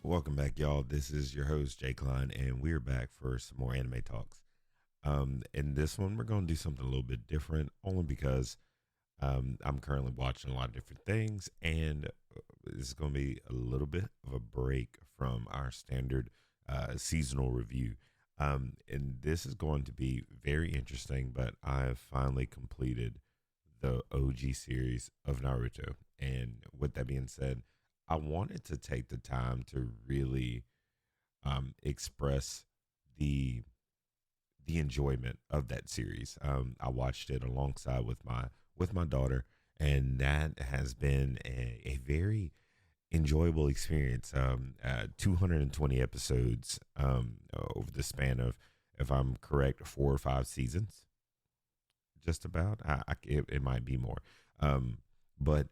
Welcome back, y'all. This is your host, Jay Klein, and we're back for some more anime talks. In this one, we're going to do something a little bit different, only because I'm currently watching a lot of different things, and this is going to be a little bit of a break from our standard seasonal review. And this is going to be very interesting, but I have finally completed the OG series of Naruto. And with that being said, I wanted to take the time to really express the the enjoyment of that series. I watched it alongside with my daughter, and that has been a very enjoyable experience. 220 episodes over the span of, if I'm correct, 4 or 5 seasons, just about. It might be more, but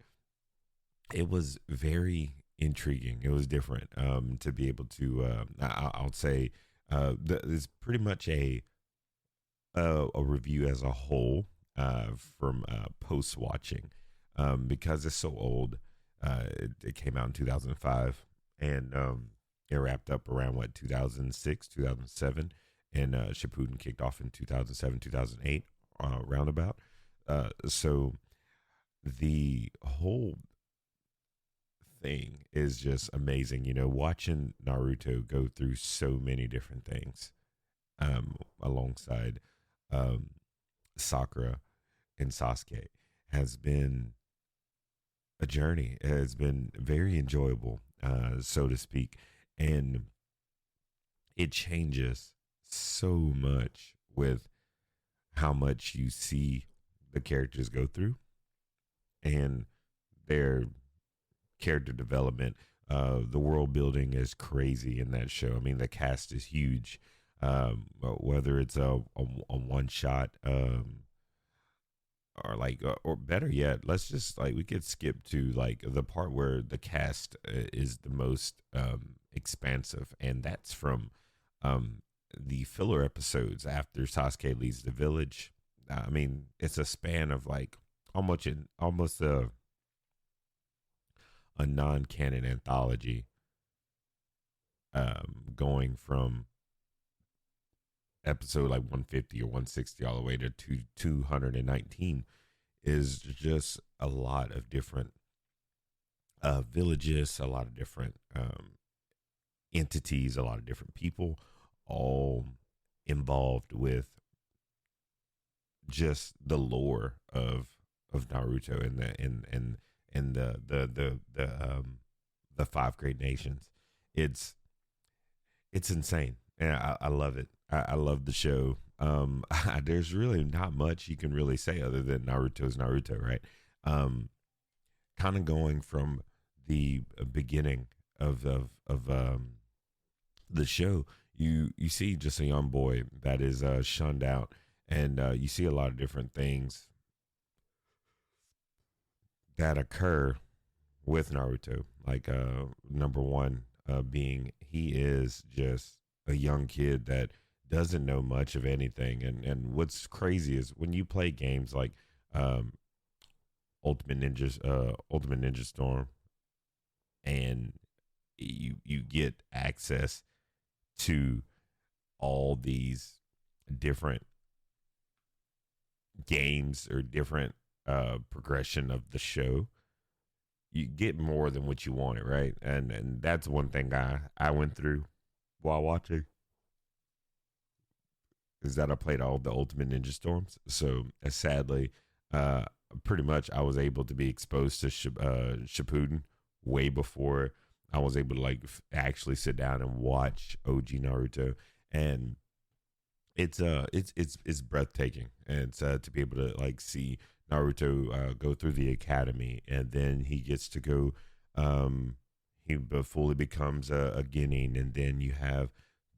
it was very intriguing. It was different to be able to. I'll say it's pretty much a review as a whole from post watching because it's so old. It came out in 2005 and it wrapped up around what 2006, 2007, and Shippuden kicked off in 2007, 2008, roundabout. So the whole thing is just amazing. You know, watching Naruto go through so many different things alongside um, Sakura and Sasuke has been a journey. It has been very enjoyable, so to speak. And it changes so much with how much you see the characters go through and their character development. The world building is crazy in that show. I mean, the cast is huge. Whether it's a one shot, or like, or better yet, let's just like we could skip to like the part where the cast is the most expansive, and that's from um, the filler episodes after Sasuke leaves the village. I mean, it's a span of like almost a non-canon anthology, going from episode like 150 or 160 all the way to 219, is just a lot of different villages, a lot of different entities, a lot of different people, all involved with just the lore of Naruto and the five great nations. It's it's insane. And I love it. I love the show. There's really not much you can really say other than Naruto's Naruto, right? Um, Kind of going from the beginning of the show, you see just a young boy that is shunned out, and you see a lot of different things that occur with Naruto. Like number one, being he is just a young kid that doesn't know much of anything. And what's crazy is when you play games like um, Ultimate Ninja Storm, and you get access to all these different games or different progression of the show, you get more than what you wanted, right? And that's one thing I went through while watching, is that I played all the Ultimate Ninja Storms. So sadly, uh, pretty much I was able to be exposed to Shippuden way before I was able to like actually sit down and watch OG Naruto. And it's breathtaking, and it's to be able to like see Naruto go through the academy, and then he gets to go. Fully becomes a Genin, and then you have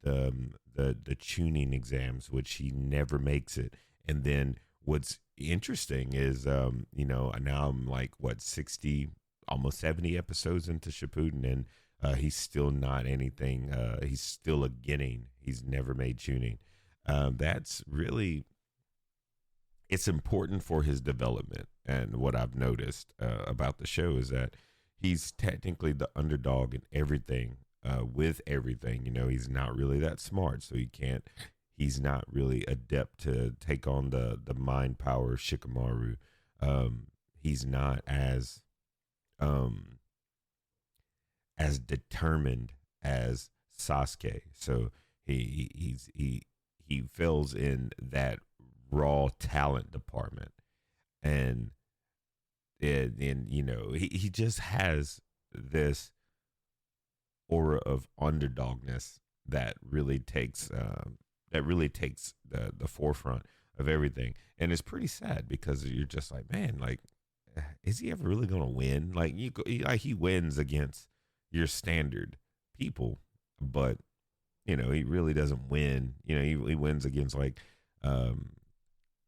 the tuning exams, which he never makes it. And then what's interesting is, now I'm like what 60, almost 70 episodes into Shippuden, and he's still not anything. He's still a Genin. He's never made tuning. That's really, it's important for his development. And what I've noticed about the show is that he's technically the underdog in everything with everything. You know, he's not really that smart, so he can't. He's not really adept to take on the mind power of Shikamaru. Um, he's not um, as determined as Sasuke. So he fills in that raw talent department, and you know he just has this aura of underdogness that really takes the forefront of everything, and it's pretty sad because you're just like, man, like, is he ever really gonna win? Like like he wins against your standard people, but you know he really doesn't win. You know he wins against um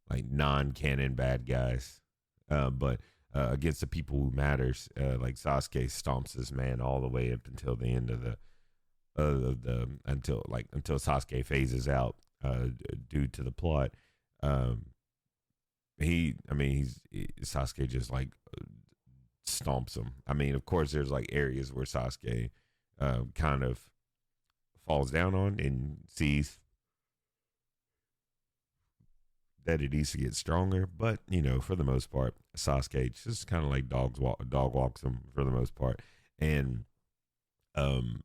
like non-canon bad guys, but against the people who matters, like Sasuke stomps this man all the way up until the end of the until Sasuke phases out due to the plot. Um, Sasuke just like stomps him. I mean, of course, there's like areas where Sasuke kind of falls down on and sees that it needs to get stronger. But you know, for the most part, Sasuke just kind of like dog walks him for the most part, and um,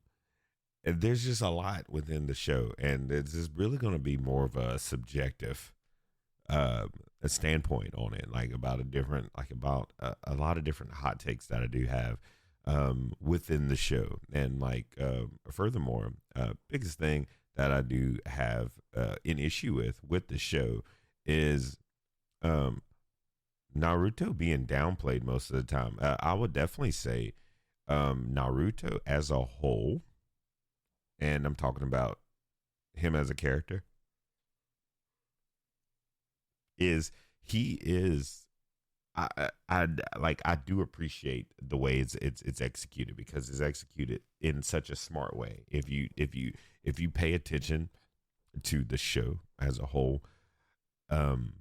there's just a lot within the show, and it's just really going to be more of a subjective uh, a standpoint on it, like about a different, like about a lot of different hot takes that I do have within the show, and like furthermore, biggest thing that I do have an issue with the show is um, Naruto being downplayed most of the time. I would definitely say Naruto as a whole, and I'm talking about him as a character, is he is I do appreciate the way it's executed because it's executed in such a smart way. If you pay attention to the show as a whole, um,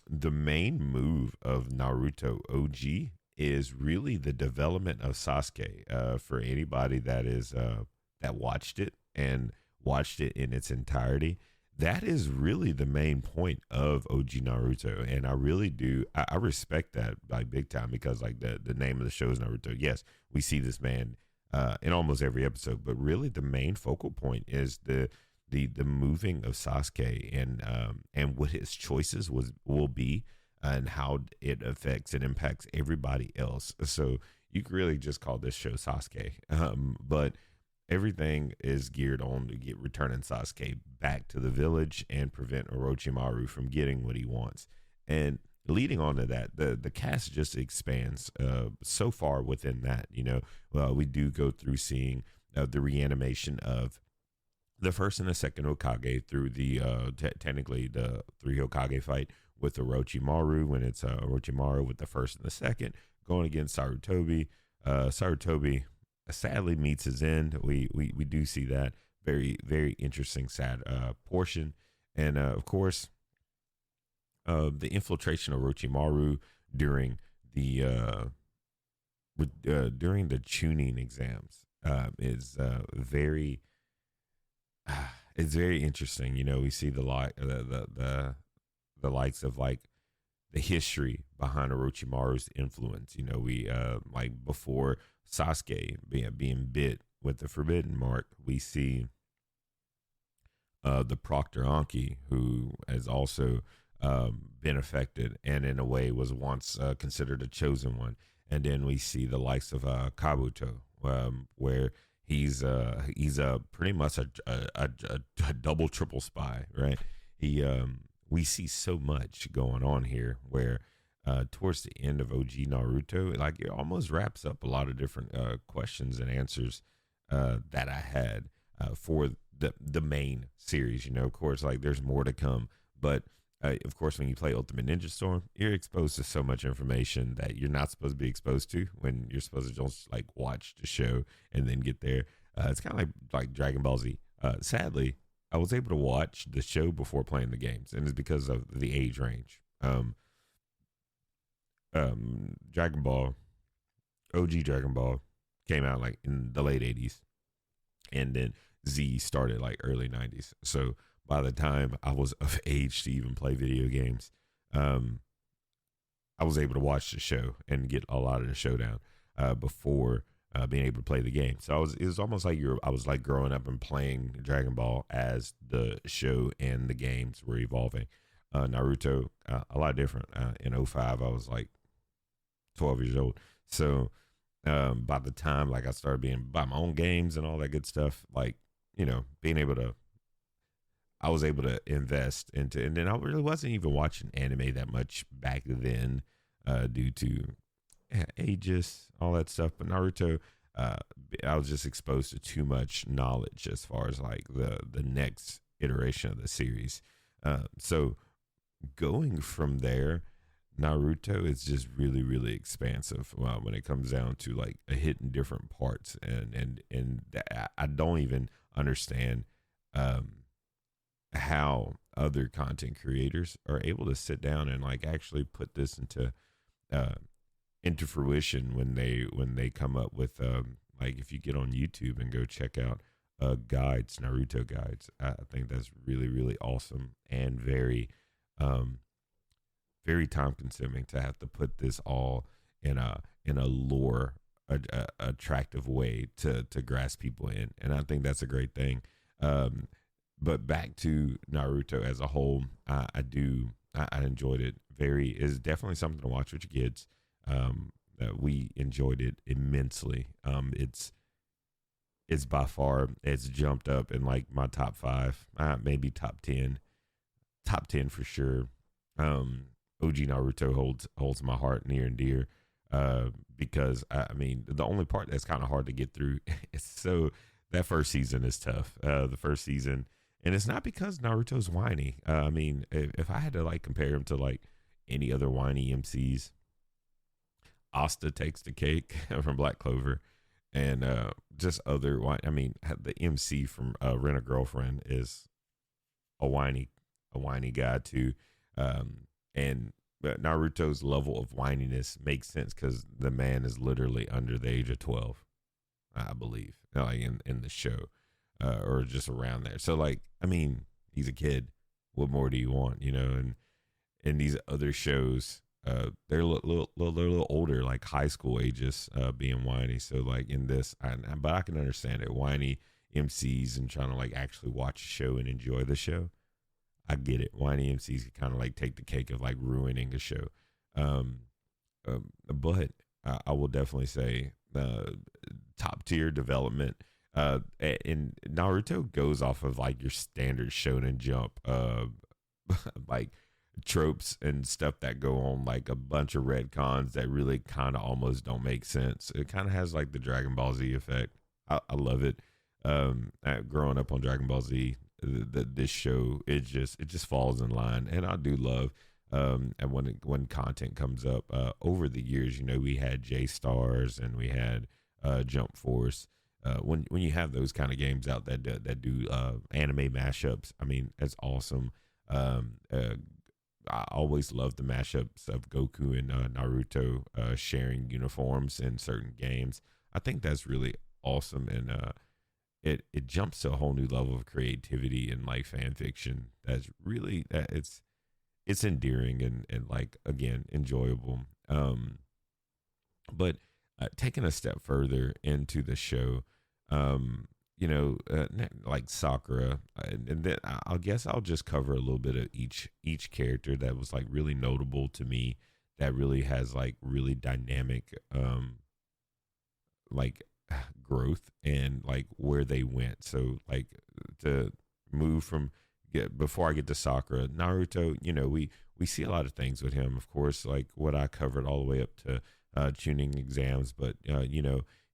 the main move of Naruto OG is really the development of Sasuke. For anybody that watched it and watched it in its entirety, that is really the main point of OG Naruto, and I really do. I respect that like big time because like the name of the show is Naruto. Yes, we see this man in almost every episode, but really the main focal point is the moving of Sasuke and what his choices will be and how it affects and impacts everybody else. So you could really just call this show Sasuke, but everything is geared on to get returning Sasuke back to the village and prevent Orochimaru from getting what he wants. And leading on to that, the cast just expands so far within that. You know, we do go through seeing the reanimation of the first and the second Hokage through the technically the three Hokage fight with Orochimaru when it's Orochimaru with the first and the second going against Sarutobi. Sarutobi sadly meets his end. We do see that very interesting sad portion, and of course the infiltration of Orochimaru during during the tuning exams is very it's very interesting. You know, we see the likes of like the history behind Orochimaru's influence. You know, we like before Sasuke being bit with the forbidden mark, we see the Proctor Anki, who has also been affected and in a way was once considered a chosen one. And then we see the likes of Kabuto, where he's pretty much a double triple spy, right? We see so much going on here where towards the end of OG Naruto, like it almost wraps up a lot of different questions and answers that I had for the main series. You know, of course, like there's more to come, but of course, when you play Ultimate Ninja Storm, you're exposed to so much information that you're not supposed to be exposed to when you're supposed to just like watch the show and then get there. It's kind of like Dragon Ball Z. Sadly, I was able to watch the show before playing the games, and it's because of the age range. Dragon Ball, OG Dragon Ball, came out like in the late '80s, and then Z started like early '90s. So by the time I was of age to even play video games, um, I was able to watch the show and get a lot of the showdown before being able to play the game. So it was almost like I was like growing up and playing Dragon Ball as the show and the games were evolving. Naruto, a lot different. In '05, I was like 12 years old. So by the time like I started being by my own games and all that good stuff, like being able to, I was able to invest into, and then I really wasn't even watching anime that much back then, due to ages, all that stuff. But Naruto, uh, I was just exposed to too much knowledge as far as like the next iteration of the series. So going from there, Naruto is just really really expansive when it comes down to like hitting different parts, and I don't even understand um, how other content creators are able to sit down and like actually put this uh, into fruition when they come up with like if you get on YouTube and go check out guides, Naruto guides. I think that's really really awesome and um very time consuming to have to put this all in a lore attractive way to grasp people in, and I think that's a great thing. um but back to Naruto as a whole, I enjoyed it. Very is definitely something to watch with your kids. We enjoyed it immensely. It's by far it's jumped up in like my top five, maybe top 10 for sure. OG Naruto holds my heart near and dear, because I mean the only part that's kind of hard to get through is so that first season is tough. The first season, and it's not because Naruto's whiny. I mean, if I had to like compare him to like any other whiny MCs, Asta takes the cake from Black Clover, and just other. I mean, the MC from Rent a Girlfriend is a whiny guy too. And but Naruto's level of whininess makes sense because the man is literally under the age of 12, I believe, like in the show, or just around there. So like, I mean, he's a kid. What more do you want, And in these other shows, they're a little older, like high school ages, being whiny. So like in this, but I can understand it. Whiny MCs and trying to like actually watch a show and enjoy the show. I get it. Whiny MCs can kind of like take the cake of like ruining a show. Um, but I will definitely say top tier development. And Naruto goes off of like your standard Shonen Jump, like tropes and stuff that go on, like a bunch of retcons that really kind of almost don't make sense. It kind of has like the Dragon Ball Z effect. I love it. Growing up on Dragon Ball Z, this show it just falls in line, and I do love. And when content comes up over the years, we had J Stars and we had Jump Force. When you have those kind of games out that do anime mashups, I mean that's awesome. I always love the mashups of Goku and Naruto sharing uniforms in certain games. I think that's really awesome, and it jumps to a whole new level of creativity and like fan fiction. That's really it's endearing and like again enjoyable. But taking a step further into the show, like Sakura, and then I guess I'll just cover a little bit of each character that was like really notable to me, that really has like really dynamic like growth and like where they went. So like to move from before I get to Sakura, Naruto, we see a lot of things with him, of course, like what I covered all the way up to tuning exams, but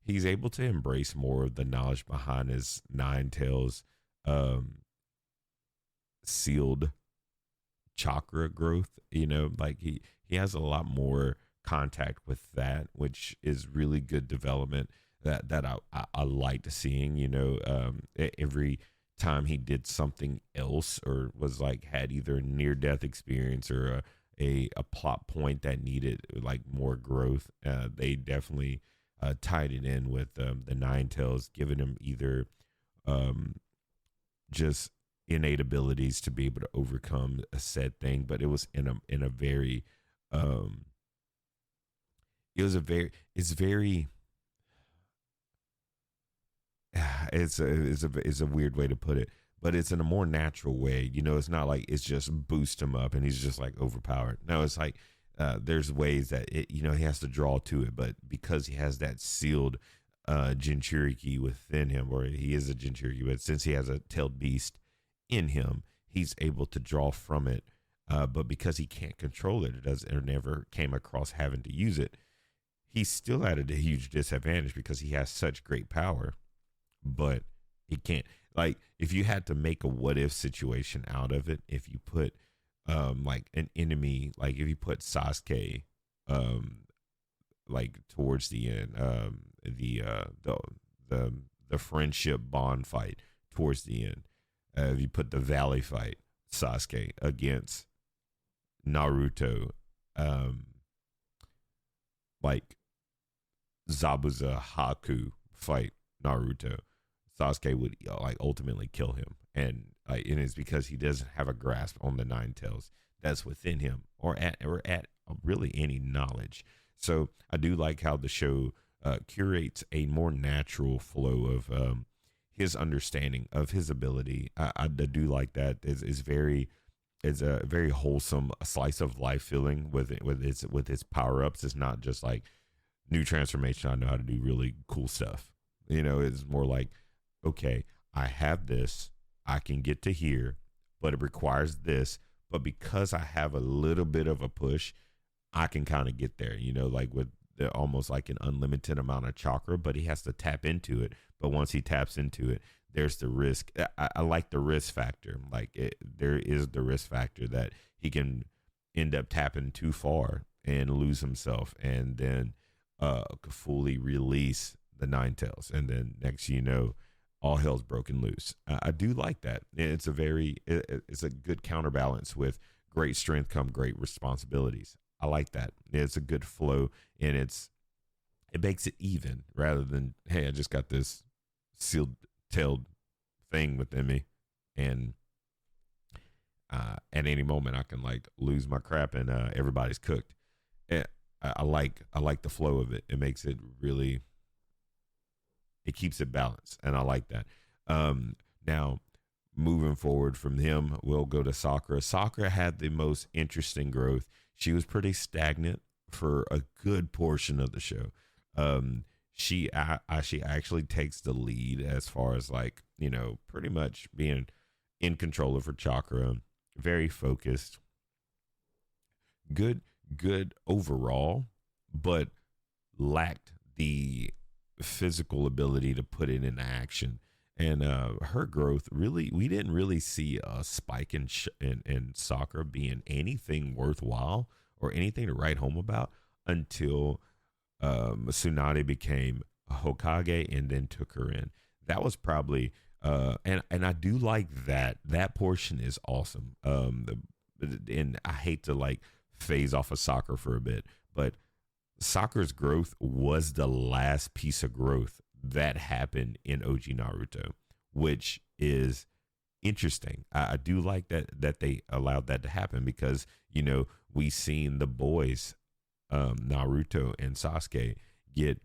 he's able to embrace more of the knowledge behind his nine tails um sealed chakra growth. Like he has a lot more contact with that, which is really good development that I liked seeing. Every time he did something else or was like had either near death experience or a plot point that needed like more growth, they definitely tied it in with the nine tails, giving him either um, just innate abilities to be able to overcome a said thing, but it was in a very um, it was a very it's very it's a weird way to put it, but it's in a more natural way. You know, it's not like it's just boost him up and he's just like overpowered. No, it's like there's ways that he has to draw to it, but because he has that sealed Jinchuriki within him, or he is a Jinchuriki, but since he has a tailed beast in him, he's able to draw from it. But because he can't control it, it does or never came across having to use it. He's still at a huge disadvantage because he has such great power, but he can't. Like if you had to make a what if situation out of it, if you put like an enemy, like if you put Sasuke um like towards the end, the the friendship bond fight towards the end, if you put the valley fight, Sasuke against Naruto, um like Zabuza Haku fight Naruto, Sasuke would like ultimately kill him, and it's because he doesn't have a grasp on the nine tails that's within him, or at really any knowledge. So I do like how the show curates a more natural flow of his understanding of his ability. I do like that. Is very it's a very wholesome slice of life feeling with its power ups. It's not just like new transformation. I know how to do really cool stuff. It's more like, okay, I have this, I can get to here, but it requires this. But because I have a little bit of a push, I can kind of get there, like with almost like an unlimited amount of chakra, but he has to tap into it. But once he taps into it, there's the risk. I like the risk factor. Like there is the risk factor that he can end up tapping too far and lose himself, and then fully release the nine tails, and then next all hell's broken loose. I do like that. It's a good counterbalance with great strength come great responsibilities. I like that. It's a good flow, and it makes it even rather than, hey, I just got this sealed tailed thing within me, and at any moment I can like lose my crap and everybody's cooked. And I like the flow of it. It makes it really, it keeps it balanced, and I like that. Now, moving forward from him, we'll go to Sakura. Sakura had the most interesting growth. She was pretty stagnant for a good portion of the show. She actually takes the lead as far as like pretty much being in control of her chakra, very focused, good overall, but lacked the physical ability to put it into action. And her growth really, we didn't really see a spike in Sakura being anything worthwhile or anything to write home about until Tsunade became a Hokage and then took her in. That was probably and I do like that portion is awesome. And I hate to like phase off of Sakura for a bit, but Sakura's growth was the last piece of growth that happened in OG Naruto, which is interesting. I do like that they allowed that to happen because we seen the boys, Naruto and Sasuke, get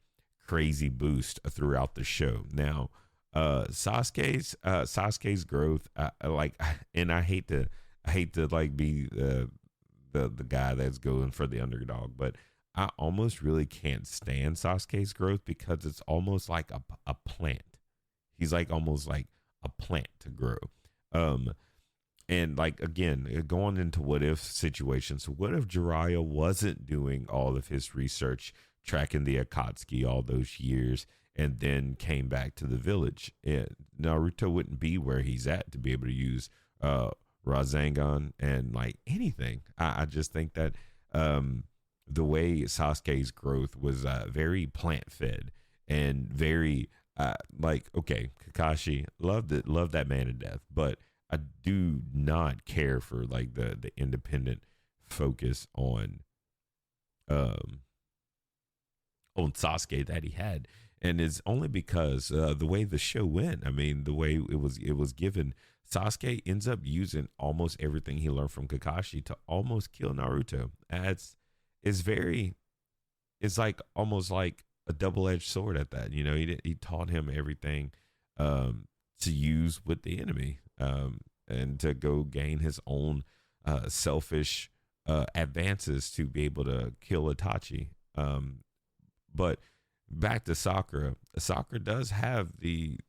crazy boost throughout the show. Now, Sasuke's growth, like, and I hate to like be the guy that's going for the underdog, but I almost really can't stand Sasuke's growth because it's almost like a plant. He's like almost like a plant to grow. Um, and like again, going into what if situations. What if Jiraiya wasn't doing all of his research, tracking the Akatsuki all those years, and then came back to the village? Naruto wouldn't be where he's at to be able to use Rasengan and like anything. I just think that the way Sasuke's growth was very plant fed and very like, okay, Kakashi, loved that man to death, but I do not care for like the independent focus um on Sasuke that he had. and it's only because the way the show went. I mean, the way it was given. Sasuke ends up using almost everything he learned from Kakashi to almost kill Naruto. It's very, it's like almost like a double edged sword at that. He taught him everything to use with the enemy, and to go gain his own selfish advances to be able to kill Itachi. But back to Sakura. Sakura does have the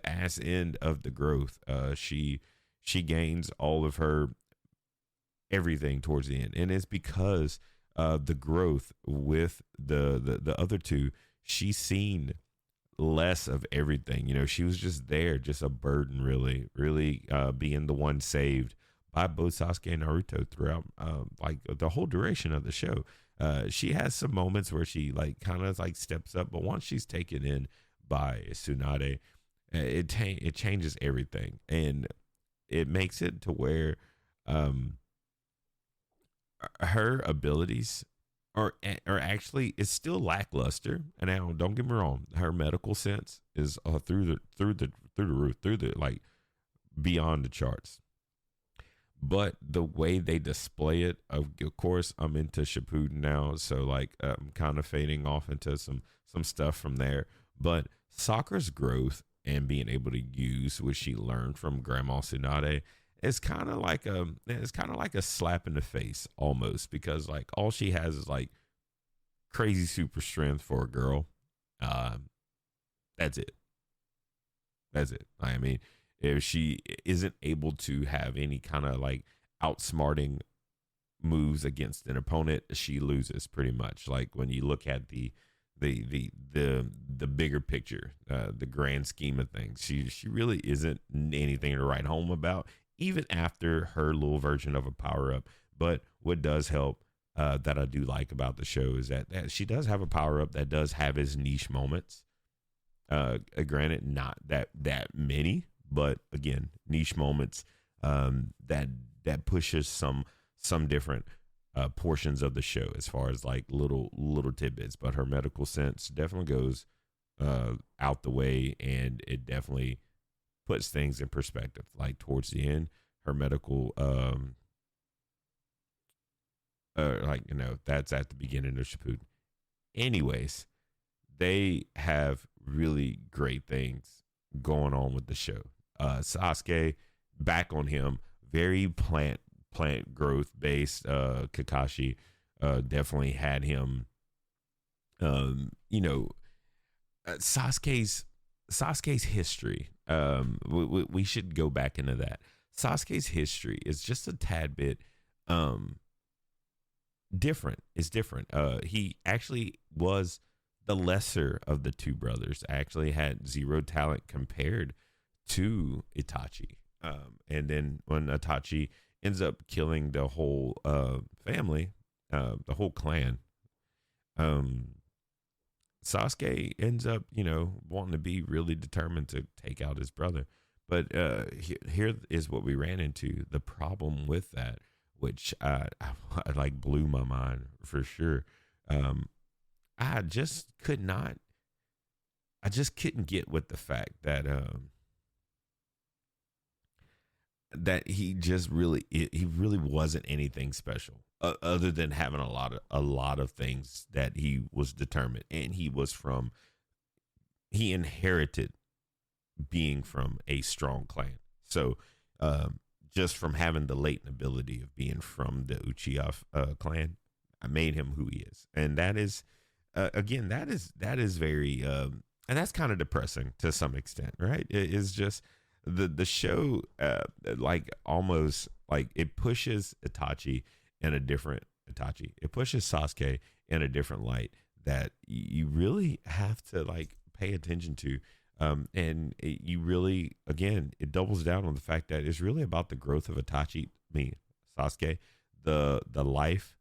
ass end of the growth. She gains all of her everything towards the end, and it's because the growth with the other two. She's seen less of everything. She was just there, just a burden, really, really being the one saved by both Sasuke and Naruto throughout like the whole duration of the show. She has some moments where she like kind of like steps up, but once she's taken in by Tsunade, it changes everything, and it makes it to where um her abilities are actually is still lackluster. And now, don't get me wrong, her medical sense is through the roof, through the like beyond the charts. But the way they display it, of course, I'm into Shippuden now, so like I'm kind of fading off into some stuff from there. But Sakura's growth and being able to use what she learned from Grandma Tsunade is kind of like a slap in the face almost, because like all she has is like crazy super strength for a girl. Um, that's it. That's it. I mean, if she isn't able to have any kind of like outsmarting moves against an opponent, she loses pretty much. Like when you look at the bigger picture, the grand scheme of things, she really isn't anything to write home about, even after her little version of a power up. But what does help, that I do like about the show, is that she does have a power up that does have its niche moments. Granted, not that many, but again, niche moments, that pushes some different portions of the show as far as like little tidbits. But her medical sense definitely goes out the way, and it definitely puts things in perspective. Like towards the end, her medical like that's at the beginning of Shippuden. Anyways, they have really great things going on with the show. Sasuke, back on him, very plant growth based. Kakashi definitely had him. You know, Sasuke's history. We should go back into that. Sasuke's history is just a tad bit different. It's different. He actually was the lesser of the two brothers. Actually had zero talent compared to Itachi. And then when Itachi ends up killing the whole family, the whole clan, um, Sasuke ends up, wanting to be really determined to take out his brother. But here is what we ran into. The problem with that, which I like blew my mind for sure. I just could not. I just couldn't get with the fact that he really wasn't anything special, other than having a lot of things that he was determined, and he inherited being from a strong clan. So just from having the latent ability of being from the Uchiha clan, I made him who he is. And that is again, that is very and that's kind of depressing to some extent, right? It is just the show, like almost like it pushes Itachi. It pushes Sasuke in a different light that you really have to like pay attention to. And you really, again, it doubles down on the fact that it's really about the growth of Sasuke, the life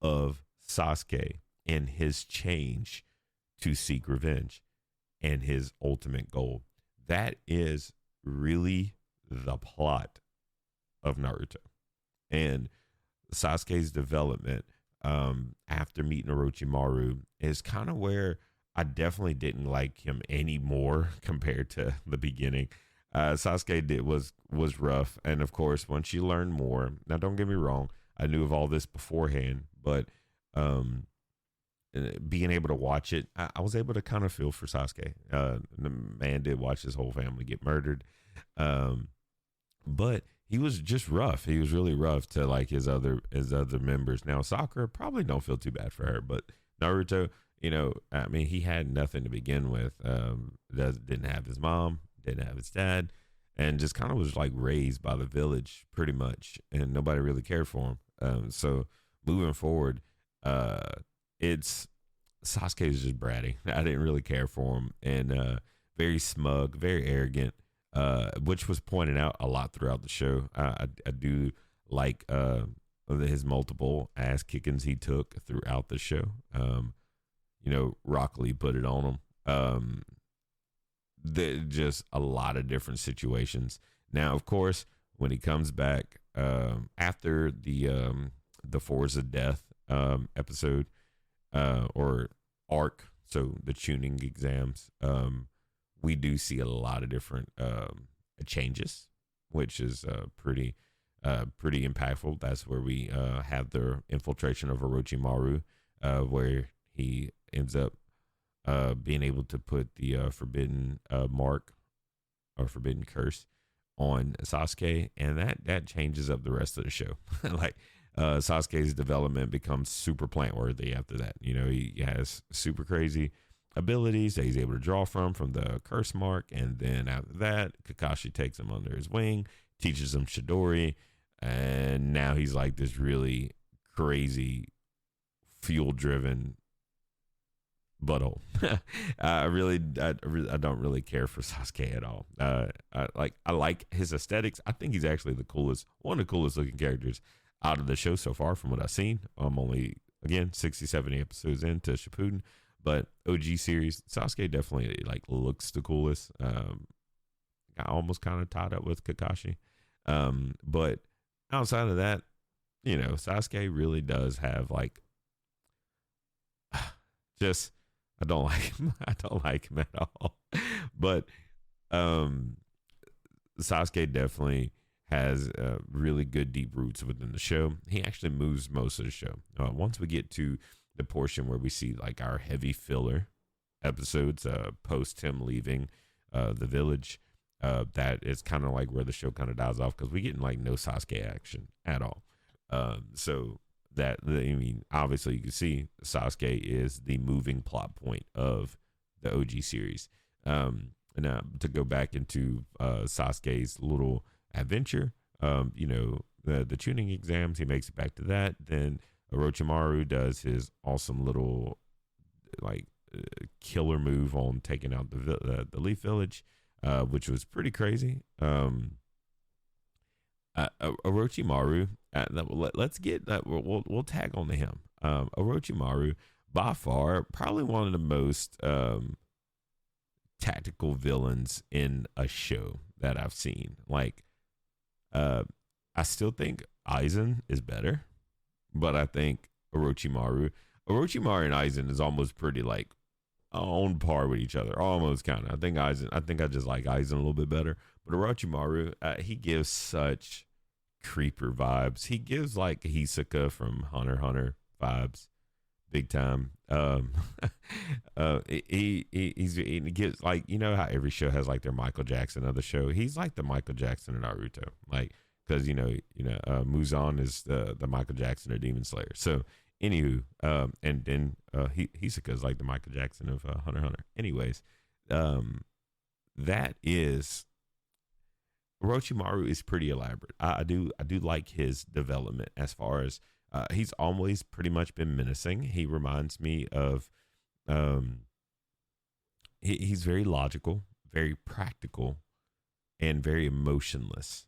of Sasuke, and his change to seek revenge, and his ultimate goal. That is really the plot of Naruto, and Sasuke's development after meeting Orochimaru is kind of where I definitely didn't like him anymore compared to the beginning. Sasuke was rough, and of course, once you learn more. Now, don't get me wrong, I knew of all this beforehand, but um, being able to watch it, I was able to kind of feel for Sasuke. The man did watch his whole family get murdered, um, but he was just rough. He was really rough to like his other members. Now Sakura probably don't feel too bad for her, but Naruto, I mean, he had nothing to begin with. Didn't have his mom, didn't have his dad, and just kind of was like raised by the village pretty much, and nobody really cared for him. So moving forward, uh, it's Sasuke is just bratty. I didn't really care for him, and very smug, very arrogant, which was pointed out a lot throughout the show. I do like his multiple ass kickings he took throughout the show. Rock Lee put it on him. Just a lot of different situations. Now, of course, when he comes back after the Fours of Death episode or arc, so the tuning exams, we do see a lot of different changes, which is pretty impactful. That's where we have the infiltration of Orochimaru, where he ends up being able to put the forbidden mark or forbidden curse on Sasuke, and that changes up the rest of the show. Like Sasuke's development becomes super plant worthy after that. He has super crazy abilities that he's able to draw from the curse mark, and then after that, Kakashi takes him under his wing, teaches him Chidori, and now he's like this really crazy fuel driven butthole. I don't really care for Sasuke at all. I like his aesthetics. I think he's actually one of the coolest looking characters out of the show so far from what I've seen. I'm only, again, 60, 70 episodes into Shippuden, but OG series, Sasuke definitely like looks the coolest. I almost kind of tied up with Kakashi. But outside of that, Sasuke really does have like just I don't like him. I don't like him at all. But Sasuke definitely has really good deep roots within the show. He actually moves most of the show. Once we get to the portion where we see like our heavy filler episodes post him leaving the village, that is kind of like where the show kind of dies off because we get like no Sasuke action at all. So obviously you can see Sasuke is the moving plot point of the OG series. And to go back into Sasuke's little adventure, the tuning exams, he makes it back to that. Then Orochimaru does his awesome little like killer move on taking out the Leaf Village, which was pretty crazy. Orochimaru, let's get that. We'll tag on to him. Orochimaru, by far, probably one of the most tactical villains in a show that I've seen. Like, I still think Aizen is better, but I think Orochimaru and Aizen is almost pretty like on par with each other, almost kind of. I think I just like Aizen a little bit better, but Orochimaru, he gives such creeper vibes. He gives like Hisoka from Hunter x Hunter vibes, big time. He gives like, how every show has like their Michael Jackson of the show. He's like the Michael Jackson of Naruto, like because Muzan is the Michael Jackson of Demon Slayer. So anywho, and then Hisoka is like the Michael Jackson of Hunter x Hunter. Anyways, that is. Orochimaru is pretty elaborate. I do like his development as far as he's always pretty much been menacing. He reminds me of he's very logical, very practical, and very emotionless.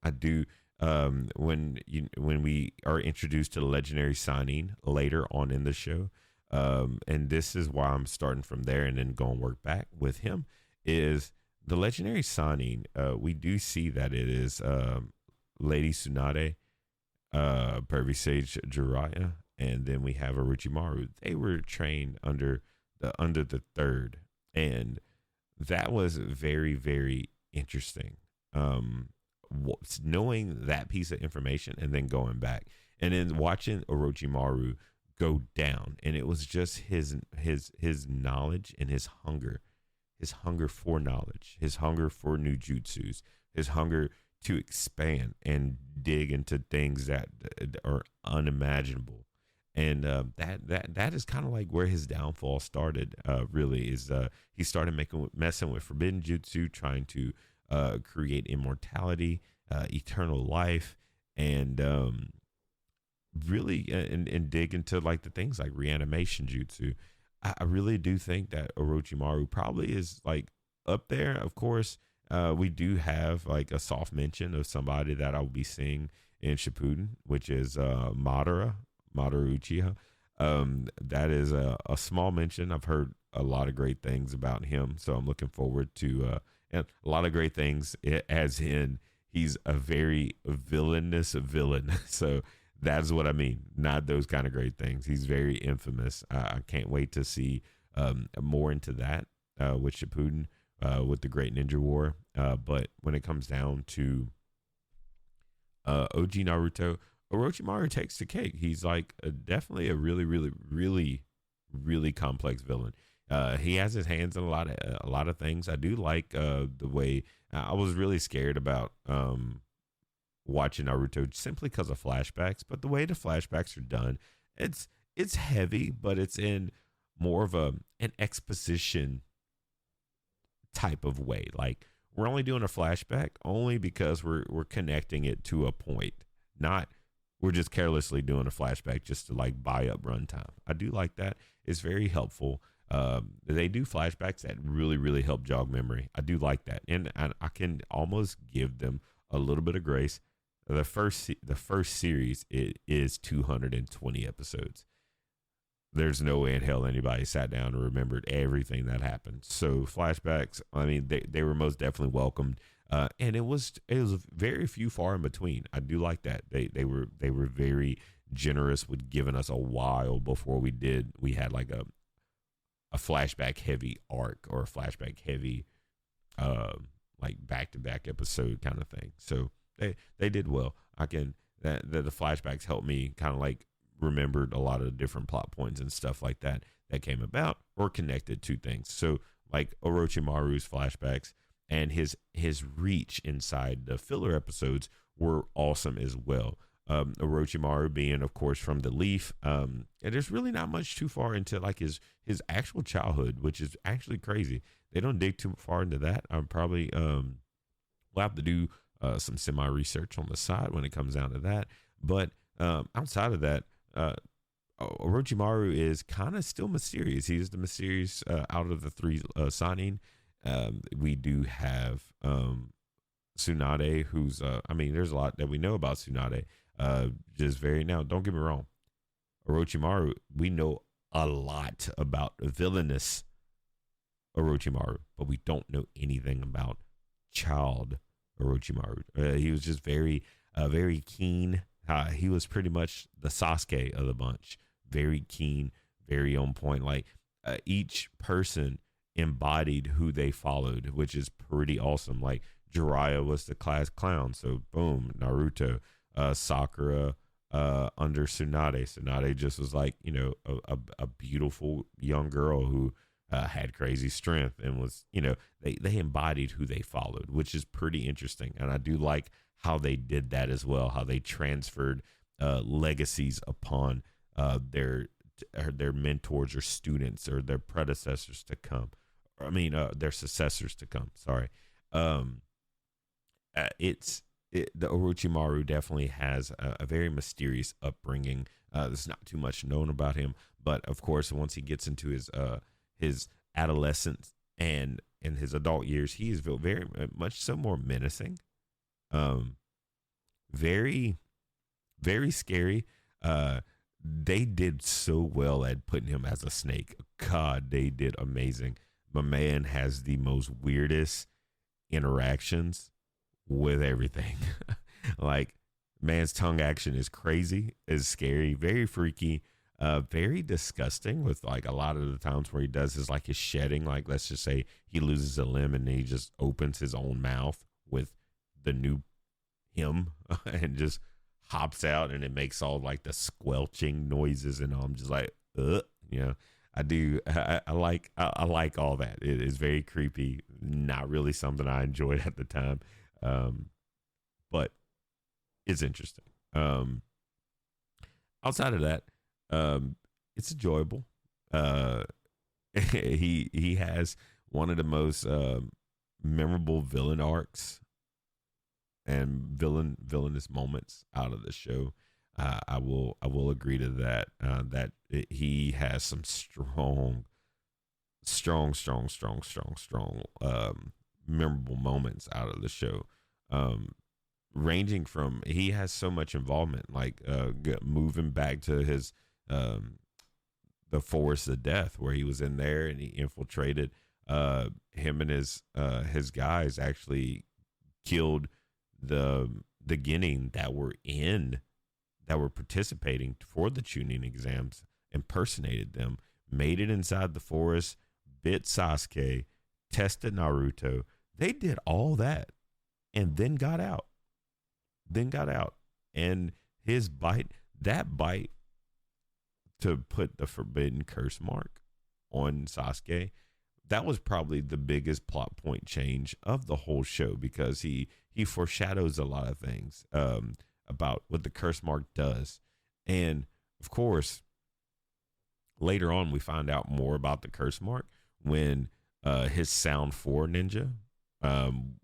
I do when we are introduced to the legendary signing later on in the show, and this is why I'm starting from there and then going work back with him is. The legendary signing, we do see that it is Lady Tsunade, Pervy Sage Jiraiya, and then we have Orochimaru. They were trained under the third, and that was very very interesting. Um, Knowing that piece of information and then going back and then watching Orochimaru go down, and it was just his knowledge and his hunger for knowledge, his hunger for new jutsus, his hunger to expand and dig into things that are unimaginable. And that is kind of like where his downfall started. Really, is he started messing with forbidden jutsu, trying to create immortality, eternal life, and really and dig into like the things like reanimation jutsu. I really do think that Orochimaru probably is like up there. Of course, we do have like a soft mention of somebody that I'll be seeing in Shippuden, which is Madara Uchiha. That is a small mention. I've heard a lot of great things about him, so I'm looking forward to and a lot of great things. As in, he's a very villainous villain. So that's what I mean. Not those kind of great things. He's very infamous. I can't wait to see more into that with Shippuden, with the Great Ninja War. But when it comes down to OG Naruto, Orochimaru takes the cake. He's like definitely a really, really, really, really complex villain. He has his hands in a lot of things. I do like the way I was really scared about watching Naruto simply because of flashbacks. But the way the flashbacks are done, it's heavy, but it's in more of an exposition type of way. Like we're only doing a flashback only because we're connecting it to a point, not we're just carelessly doing a flashback just to like buy up runtime. I do like that. It's very helpful. They do flashbacks that really, really help jog memory. I do like that, and I can almost give them a little bit of grace. The first series, it is 220 episodes. There's no way in hell anybody sat down and remembered everything that happened. So flashbacks, I mean, they were most definitely welcomed. And it was very few far in between. I do like that. They were very generous with giving us a while before we had like a flashback heavy arc or a flashback heavy like back to back episode kind of thing. So they did well. The flashbacks helped me kind of like remembered a lot of the different plot points and stuff like that came about or connected to things. So like Orochimaru's flashbacks and his reach inside the filler episodes were awesome as well. Orochimaru being, of course, from the Leaf, and there's really not much too far into like his actual childhood, which is actually crazy. They don't dig too far into that. I'm probably we'll have to do some semi research on the side when it comes down to that. But outside of that, Orochimaru is kind of still mysterious. He is the mysterious out of the three Sanin. We do have Tsunade, who's I mean, there's a lot that we know about Tsunade. Just very now, don't get me wrong, Orochimaru, we know a lot about villainous Orochimaru, but we don't know anything about child Orochimaru. He was just very keen. He was pretty much the Sasuke of the bunch. Very keen, very on point. Like each person embodied who they followed, which is pretty awesome. Like Jiraiya was the class clown, so boom, Naruto. Sakura under Tsunade. Tsunade just was like, a beautiful young girl who had crazy strength and was, they embodied who they followed, which is pretty interesting. And I do like how they did that as well, how they transferred legacies upon their mentors or students or their predecessors to come. I mean, their successors to come. Sorry. The Orochimaru definitely has a very mysterious upbringing. There's not too much known about him, but of course, once he gets into his adolescence and in his adult years, he is very much so more menacing. Very, very scary. They did so well at putting him as a snake. God, they did amazing. My man has the most weirdest interactions with everything. Like Man's tongue action is crazy, is scary, very freaky, very disgusting. With like a lot of the times where he does his like his shedding, like let's just say he loses a limb and he just opens his own mouth with the new him and just hops out and it makes all like the squelching noises and I'm just like, you know. I like all that. It is very creepy. Not really something I enjoyed at the time, but it's interesting. Outside of that, it's enjoyable. Uh, he has one of the most memorable villain arcs and villainous moments out of the show. I will agree to that. He has some strong memorable moments out of the show. Um, Ranging from he has so much involvement, like moving back to his um, the forest of death where he was in there and he infiltrated. Him and his guys actually killed the the Guinea that were participating for the tuning exams, impersonated them, made it inside the forest, bit Sasuke, tested Naruto. They did all that and then got out. Then got out. And his bite, that bite to put the forbidden curse mark on Sasuke, that was probably the biggest plot point change of the whole show because he foreshadows a lot of things about what the curse mark does. And of course, later on, we find out more about the curse mark when his Sound 4 ninja,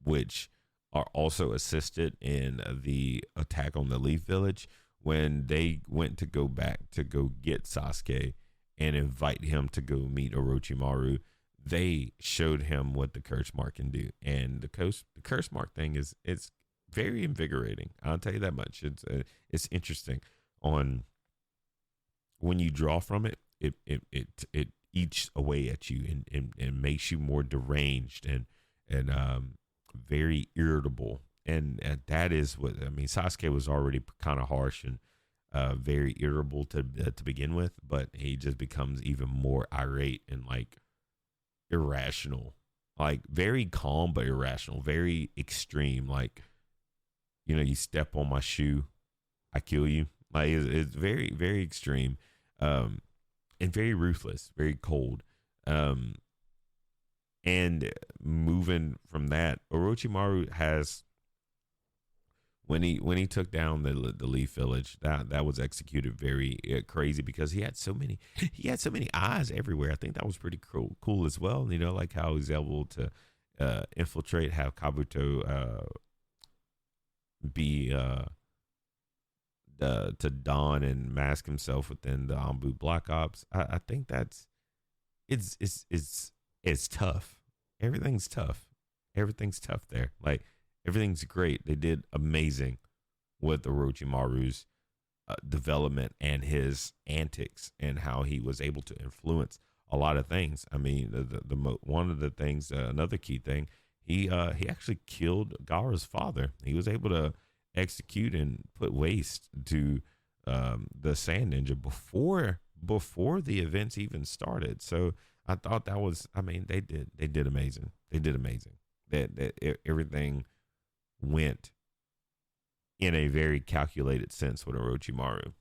which are also assisted in the attack on the Leaf Village, when they went to go back to go get Sasuke and invite him to go meet Orochimaru, they showed him what the curse mark can do. And the curse mark thing is it's very invigorating. I'll tell you that much. It's interesting on when you draw from it. It eats away at you and makes you more deranged and very irritable. And that is what I mean. Sasuke was already kind of harsh and very irritable to begin with, but he just becomes even more irate and like irrational, like very calm but irrational, very extreme. Like, you know, you step on my shoe, I kill you. Like it's very very extreme, and very ruthless, very cold. Um, and moving from that, Orochimaru has when he took down the Leaf Village, that was executed very crazy because he had so many eyes everywhere. I think that was pretty cool as well. You know, like how he's able to infiltrate, have Kabuto be to don and mask himself within the Ambu Black Ops. I think that's it's tough. Everything's tough. Everything's tough there. Like everything's great. They did amazing with Orochimaru's development and his antics and how he was able to influence a lot of things. I mean, one of the things, another key thing, he actually killed Gaara's father. He was able to execute and put waste to the Sand Ninja before the events even started. So I thought that was, I mean, they did amazing. They did amazing. That everything went in a very calculated sense with Orochimaru.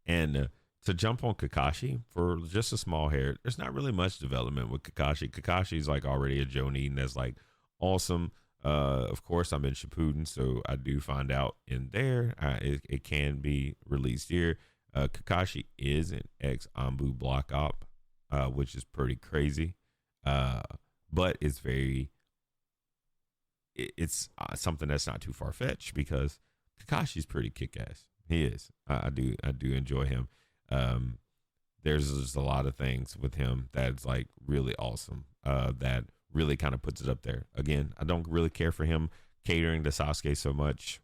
And to jump on Kakashi for just a small hair, there's not really much development with Kakashi. Kakashi's like already a Jonin that's like awesome. Of course, I'm in Shippuden, so I do find out in there. It can be released here. Kakashi is an ex Ambu Block Op, which is pretty crazy. But it's something that's not too far fetched because Kakashi's pretty kick ass. He is. I do enjoy him. There's just a lot of things with him that's like really awesome. That really kind of puts it up there. Again, I don't really care for him catering to Sasuke so much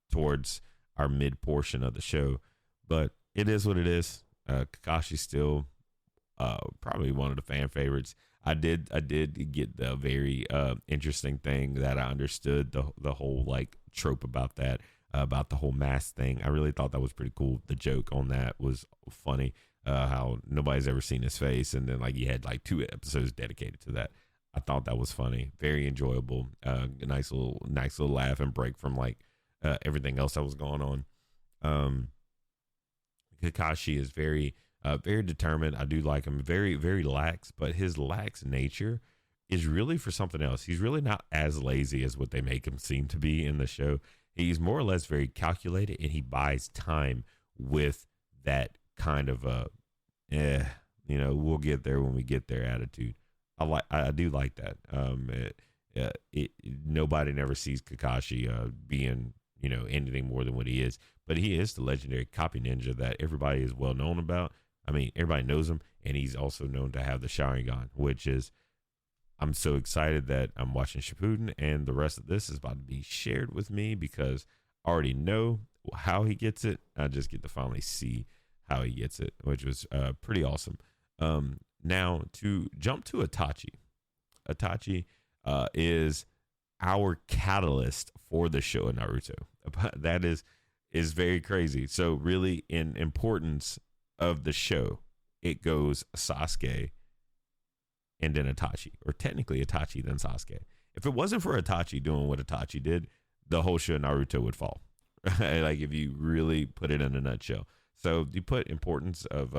towards our mid portion of the show, but it is what it is. Kakashi's still probably one of the fan favorites. I did get the very interesting thing that I understood the whole like trope about that, about the whole mask thing. I really thought that was pretty cool. The joke on that was funny. How nobody's ever seen his face, and then like he had like 2 episodes dedicated to that. I thought that was funny, very enjoyable. Nice little laugh and break from like everything else that was going on. Um, Kakashi is very determined. I do like him. Very lax, but his lax nature is really for something else. He's really not as lazy as what they make him seem to be in the show. He's more or less very calculated, and he buys time with that kind of we'll get there when we get there attitude. I do like that. Nobody never sees Kakashi being anything more than what he is, but he is the legendary copy ninja that everybody is well known about. I mean, everybody knows him, and he's also known to have the Sharingan, which is, I'm so excited that I'm watching Shippuden, and the rest of this is about to be shared with me because I already know how he gets it. I just get to finally see how he gets it, which was pretty awesome. Now to jump to Itachi. Itachi is our catalyst for the show in Naruto. That is very crazy. So really, in importance of the show, it goes Sasuke and then Itachi, or technically Itachi then Sasuke. If it wasn't for Itachi doing what Itachi did, the whole show Naruto would fall. Like if you really put it in a nutshell. So you put importance of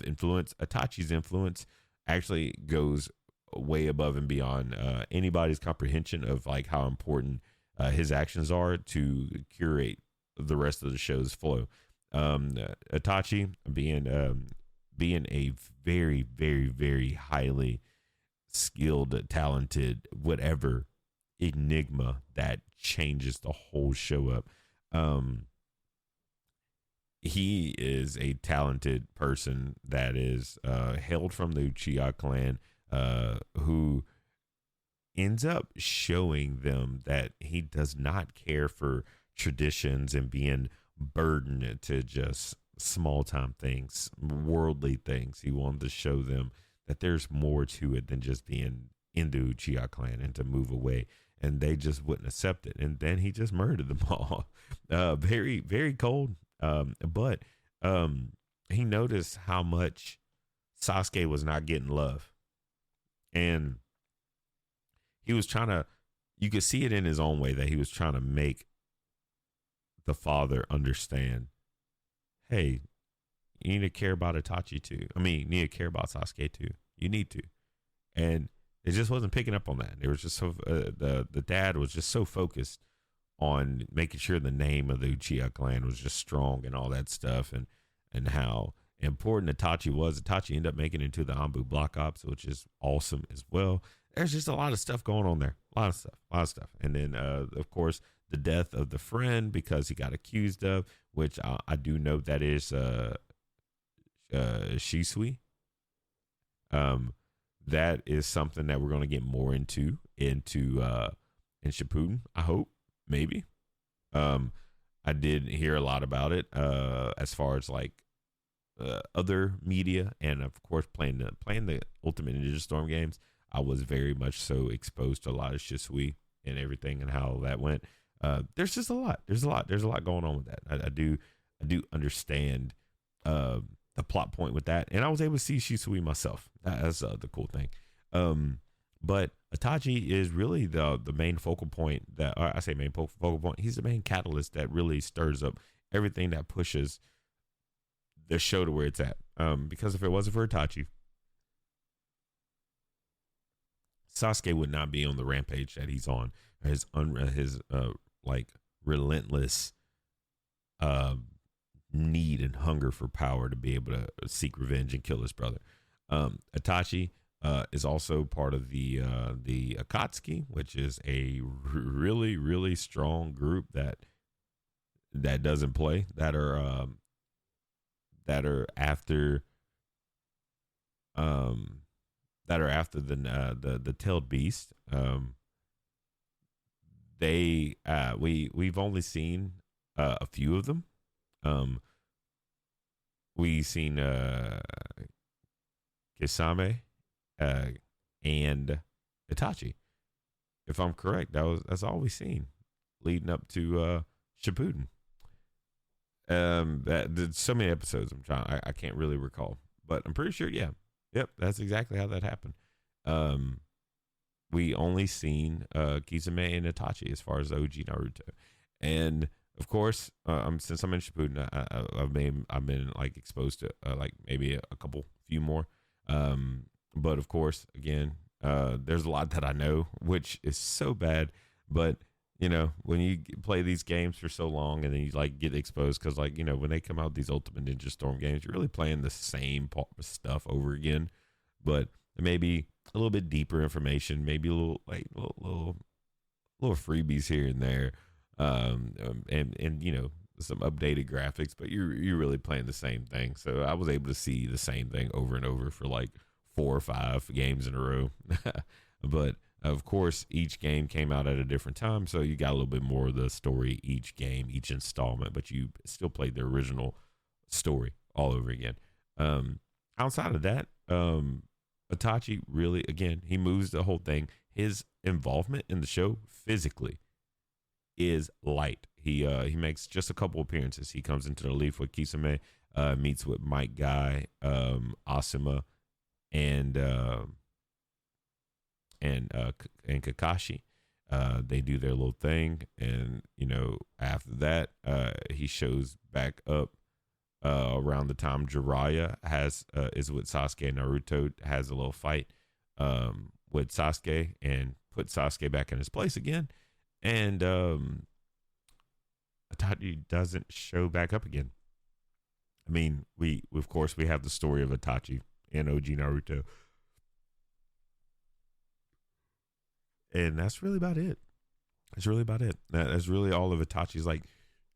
influence. Itachi's influence actually goes way above and beyond anybody's comprehension of like how important his actions are to curate the rest of the show's flow. Itachi being a very highly skilled, talented, whatever enigma that changes the whole show up. He is a talented person that is hailed from the Uchiha clan, who ends up showing them that he does not care for traditions and being burdened to just small time things, worldly things. He wanted to show them that there's more to it than just being in the Uchiha clan and to move away. And they just wouldn't accept it. And then he just murdered them all. Very cold. But he noticed how much Sasuke was not getting love. And he was trying to, you could see it in his own way that he was trying to make the father understand, hey, you need to care about Itachi too. I mean, you need to care about Sasuke too. You need to. And it just wasn't picking up on that. It was just so, the dad was just so focused on making sure the name of the Uchiha clan was just strong and all that stuff, and how important Itachi was. Itachi ended up making it into the Anbu Block Ops, which is awesome as well. There's just a lot of stuff going on there. A lot of stuff. And then, of course, the death of the friend because he got accused of, which I do know that is Shisui. That is something that we're going to get more into in Shippuden, I hope. Maybe. I did hear a lot about it as far as like other media, and of course playing the Ultimate Ninja Storm games. I was very much so exposed to a lot of Shisui and everything and how that went. There's just a lot. There's a lot going on with that. I do understand the plot point with that, and I was able to see Shisui myself. That's the cool thing. But Itachi is really the main focal point that, or I say main focal point. He's the main catalyst that really stirs up everything that pushes the show to where it's at. Because if it wasn't for Itachi, Sasuke would not be on the rampage that he's on. His like relentless need and hunger for power to be able to seek revenge and kill his brother. Itachi is also part of the Akatsuki, which is a really strong group that doesn't play, that are after the tailed beast. We've only seen a few of them. we seen Kisame uh, and Itachi. If I'm correct, that's all we seen leading up to Shippuden. There's so many episodes. I can't really recall, but I'm pretty sure. Yeah, yep, that's exactly how that happened. Um, we only seen Kisame and Itachi as far as OG Naruto, and of course, since I'm in Shippuden, I've been like exposed to like maybe a couple, few more. But of course, again, there's a lot that I know, which is so bad. But when you play these games for so long and then you like get exposed, because like when they come out with these Ultimate Ninja Storm games, you're really playing the same stuff over again, but maybe a little bit deeper information, maybe a little like little freebies here and there, and some updated graphics, but you're really playing the same thing. So I was able to see the same thing over and over for like 4 or 5 games in a row. But of course, each game came out at a different time, so you got a little bit more of the story each game, each installment, but you still played the original story all over again. Outside of that, Itachi really, again, he moves the whole thing. His involvement in the show physically is light. He makes just a couple appearances. He comes into the leaf with Kisame, meets with Mike Guy, Asuma, and Kakashi. They do their little thing, and after that, he shows back up around the time Jiraiya is with Sasuke. And Naruto has a little fight with Sasuke and put Sasuke back in his place again, and Itachi doesn't show back up again. I mean, we of course we have the story of Itachi and OG Naruto, and that's really about it. That's really about it. That's really all of Itachi's like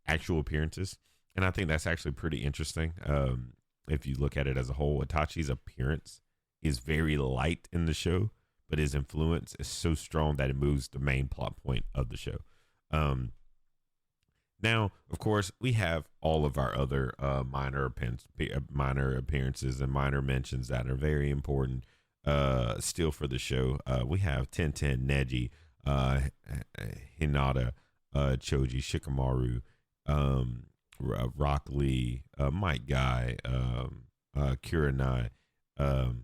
actual appearances, and I think that's actually pretty interesting. If you look at it as a whole, Itachi's appearance is very light in the show, but his influence is so strong that it moves the main plot point of the show. Um, Now, of course, we have all of our other minor appearances and minor mentions that are very important still for the show. We have Tenten, Neji, Hinata, Choji, Shikamaru, Rock Lee, Mike Guy, Kurenai, um,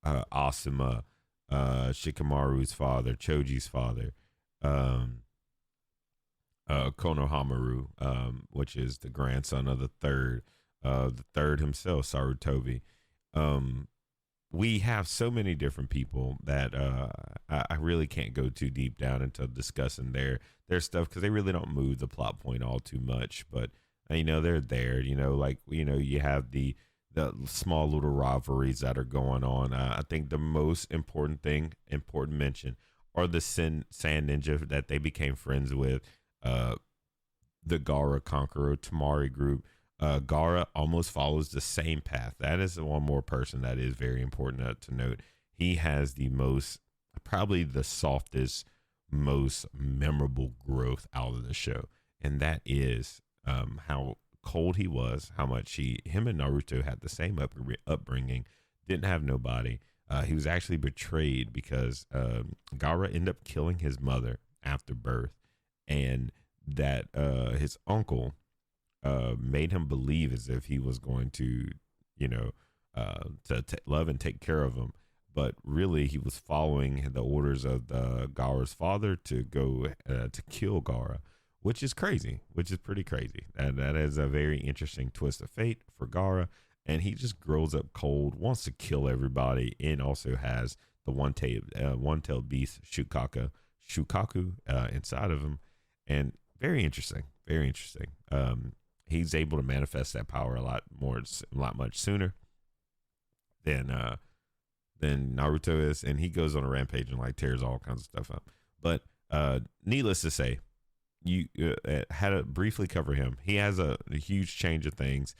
Asuma, Shikamaru's father, Choji's father. Um, Konohamaru, which is the grandson of the third himself, Sarutobi. Um, we have so many different people that I really can't go too deep down into discussing their stuff because they really don't move the plot point all too much. But they're there. You have the small little rivalries that are going on. I think the most important mention, are the Sand Ninja that they became friends with. Uh, the Gara Conqueror Tamari group. Gara almost follows the same path. That is the one more person that is very important to note. He has probably the softest, most memorable growth out of the show, and that is how cold he was, how much him and Naruto had the same upbringing, didn't have nobody. He was actually betrayed because Gara ended up killing his mother after birth, and that his uncle made him believe as if he was going to, to love and take care of him. But really, he was following the orders of Gara's father to go to kill Gara, which is crazy, which is pretty crazy. And that is a very interesting twist of fate for Gara. And he just grows up cold, wants to kill everybody, and also has the one-tailed beast Shukaku inside of him. And very interesting, very interesting. He's able to manifest that power a lot much sooner than Naruto is, and he goes on a rampage and like tears all kinds of stuff up. But needless to say, you had to briefly cover him. He has a huge change of things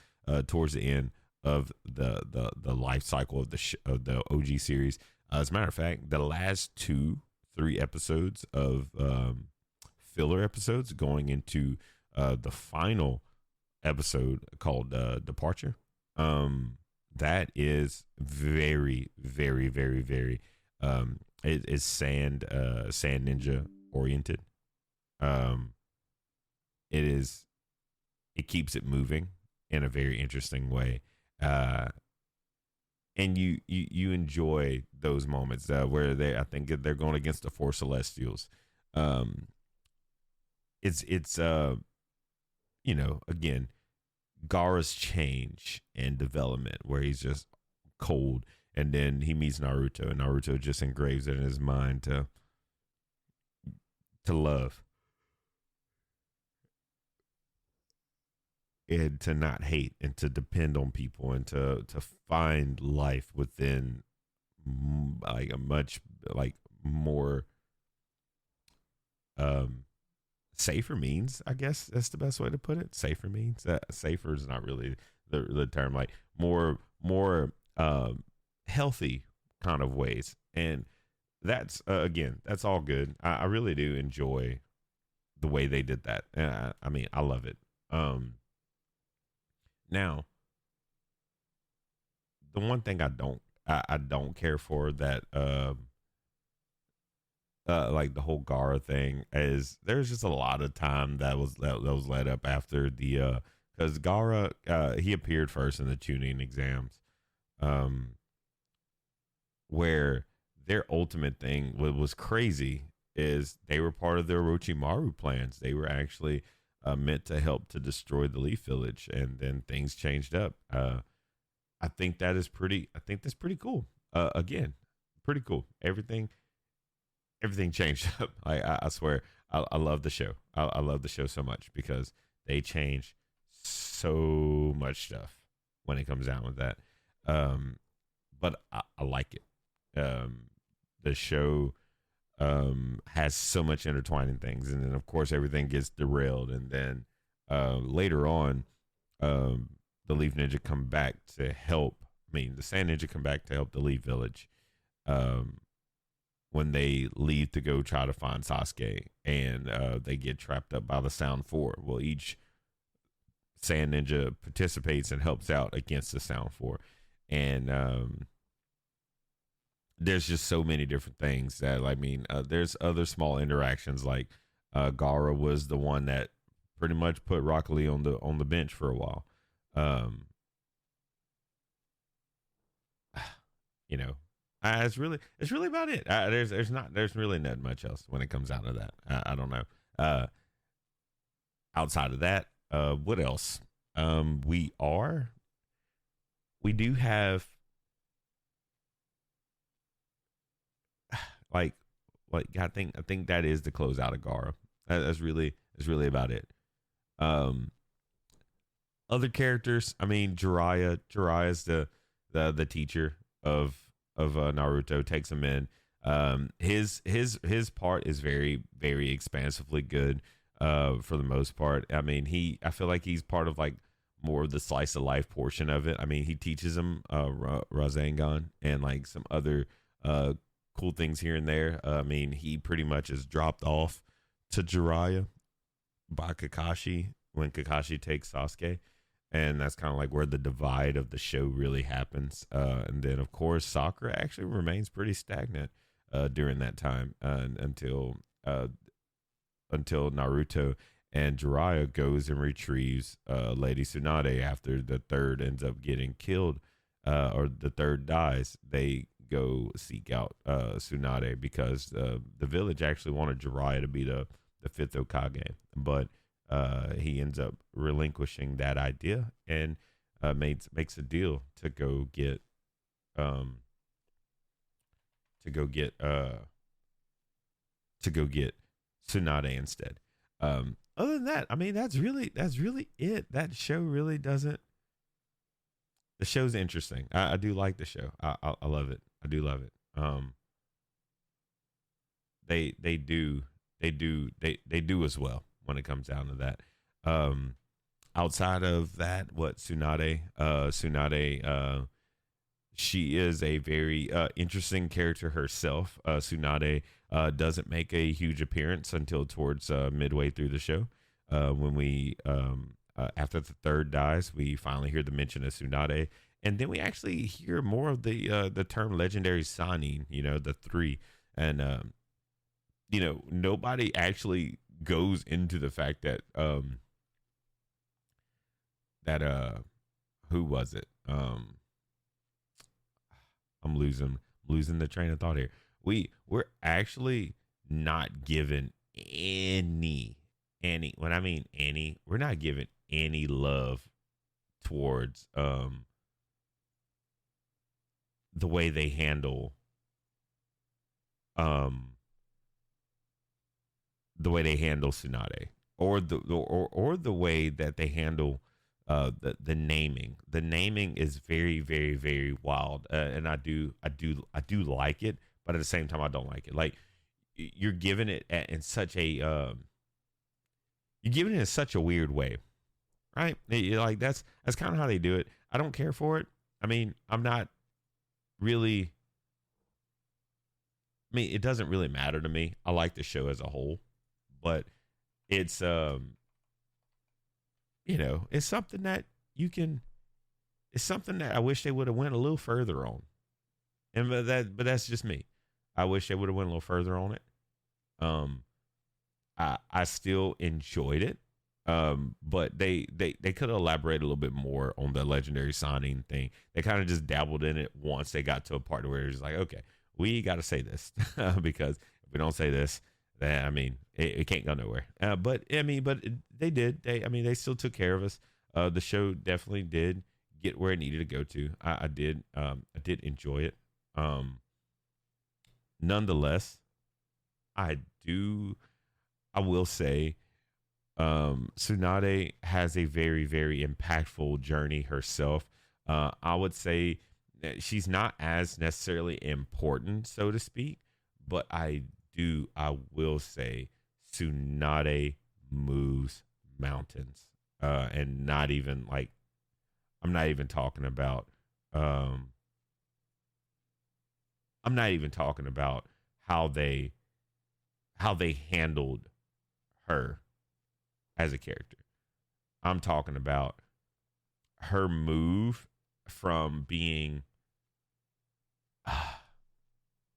towards the end of the life cycle of of the OG series. As a matter of fact, the last 3 episodes of filler episodes going into the final episode called Departure. Um, that is very, very, very, very. It is sand ninja oriented. Um, it is. It keeps it moving in a very interesting way. And you enjoy those moments where I think they're going against the four celestials. Um, it's again, Gaara's change and development where he's just cold, and then he meets Naruto, and Naruto just engraves it in his mind to love and to not hate and to depend on people and to find life within like a much like more um safer means. I guess that's the best way to put it. Safer means. Safer is not really the term. Like more healthy kind of ways. And that's again, that's all good. I really do enjoy the way they did that. I mean, I love it. Now, the one thing I don't care for that like the whole Gara thing is there's just a lot of time that was led up after the because Gara he appeared first in the tuning exams, um where their ultimate thing was crazy is they were part of the Orochimaru plans. They were actually meant to help to destroy the Leaf Village, and then things changed up. I think that is pretty. I think that's pretty cool. Again, pretty cool. Everything changed up. I swear, I love the show. I love the show so much because they change so much stuff when it comes down with that. But I like it. The show has so much intertwining things, and then of course everything gets derailed, and then later on, the Leaf Ninja come back to help. I mean, the Sand Ninja come back to help the Leaf Village. Um, when they leave to go try to find Sasuke, and they get trapped up by the Sound Four. Well, each Sand Ninja participates and helps out against the Sound Four, and there's just so many different things that I mean. There's other small interactions like Gara was the one that pretty much put Rock Lee on the bench for a while. Um, you know, it's really about it. There's really not much else when it comes out of that. I don't know. Outside of that, what else? We do have like I think that is the closeout of Gara. That's really about it. Um, Other characters, I mean, Jiraiya is the teacher of Naruto, takes him in. His part is very very expansively good. For the most part, I mean, I feel like he's part of like more of the slice of life portion of it. I mean, he teaches him Rasengan and like some other uh cool things here and there. I mean, he pretty much is dropped off to Jiraiya by Kakashi when Kakashi takes Sasuke, and that's kind of like where the divide of the show really happens. And then, of course, Sakura actually remains pretty stagnant during that time until Naruto and Jiraiya goes and retrieves Lady Tsunade after the third ends up getting killed, or the third dies. They go seek out Tsunade because the village actually wanted Jiraiya to be the fifth Hokage, but he ends up relinquishing that idea and makes a deal to go get um to go get Tsunade instead. Other than that, I mean, that's really it. That show really doesn't. The show's interesting. I do like the show. I love it. I do love it. They do as well when it comes down to that. Um, Outside of that, what Tsunade, she is a very interesting character herself. Tsunade doesn't make a huge appearance until towards midway through the show, when we after the third dies, we finally hear the mention of Tsunade, and then we actually hear more of the term legendary signing. You know, the three, and nobody actually goes into the fact that that who was it? I'm losing the train of thought here. We're actually not given any when I mean any, we're not given any love towards the way they handle um Tsunade, or the way that they handle the naming. The naming is very, very, very wild, and I do like it, but at the same time I don't like it. Like, you're giving it in such a you're giving it in such a weird way, right? You're like, that's kind of how they do it. I don't care for it. I mean, I'm not really. I mean, it doesn't really matter to me. I like the show as a whole, but it's it's something that you can. It's something that I wish they would have went a little further on, and but that's just me. I wish they would have went a little further on it. Um, I still enjoyed it. But they could have elaborated a little bit more on the legendary signing thing. They kind of just dabbled in it once they got to a part where it's like, okay, we got to say this because if we don't say this, then I mean, it can't go nowhere. But I mean, they did. They still took care of us. The show definitely did get where it needed to go to. I did. I did enjoy it. Nonetheless, I do. I will say, Tsunade has a very, very impactful journey herself. I would say that she's not as necessarily important, so to speak, but I will say, Tsunade moves mountains, and not even like, I'm not even talking about, um, I'm not even talking about how they handled her as a character. I'm talking about her move from being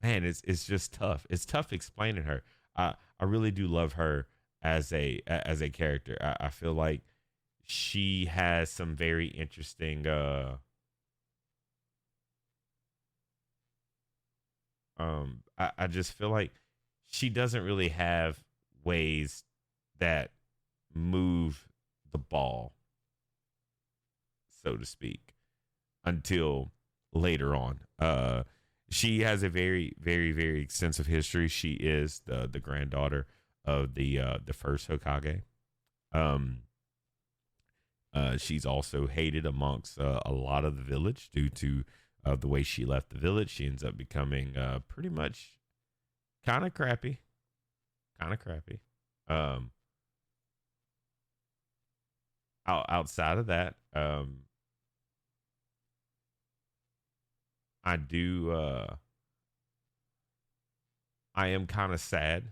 man, it's just tough. It's tough explaining her. I really do love her as a character. I feel like she has some very interesting I just feel like she doesn't really have ways that move the ball, so to speak, until later on. She has a very, very, very extensive history. She is the granddaughter of the first Hokage. Um, she's also hated amongst a lot of the village due to the way she left the village. She ends up becoming pretty much kind of crappy, kind of crappy. Um, outside of that, I do. I am kind of sad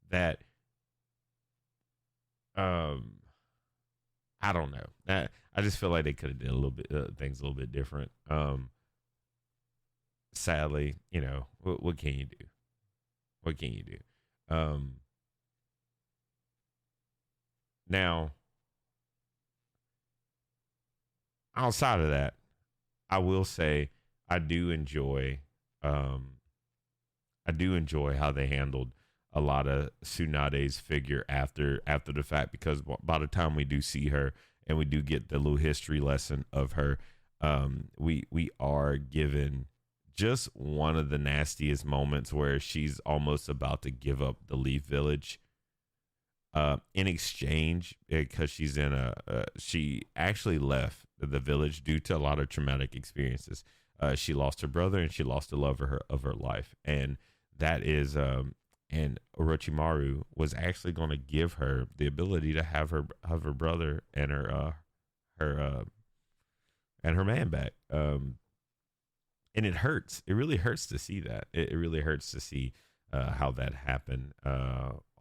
that um, I don't know. I just feel like they could have did a little bit things a little bit different. Sadly, what can you do? What can you do? Um, Now, outside of that, I will say I do enjoy um I do enjoy how they handled a lot of Tsunade's figure after the fact, because by the time we do see her and we do get the little history lesson of her, we are given just one of the nastiest moments where she's almost about to give up the Leaf Village in exchange, because she actually left the village due to a lot of traumatic experiences. She lost her brother and she lost the love of her life, and that is and Orochimaru was actually going to give her the ability to have her brother and her and her man back. And it hurts. It really hurts to see that. It really hurts to see how that happened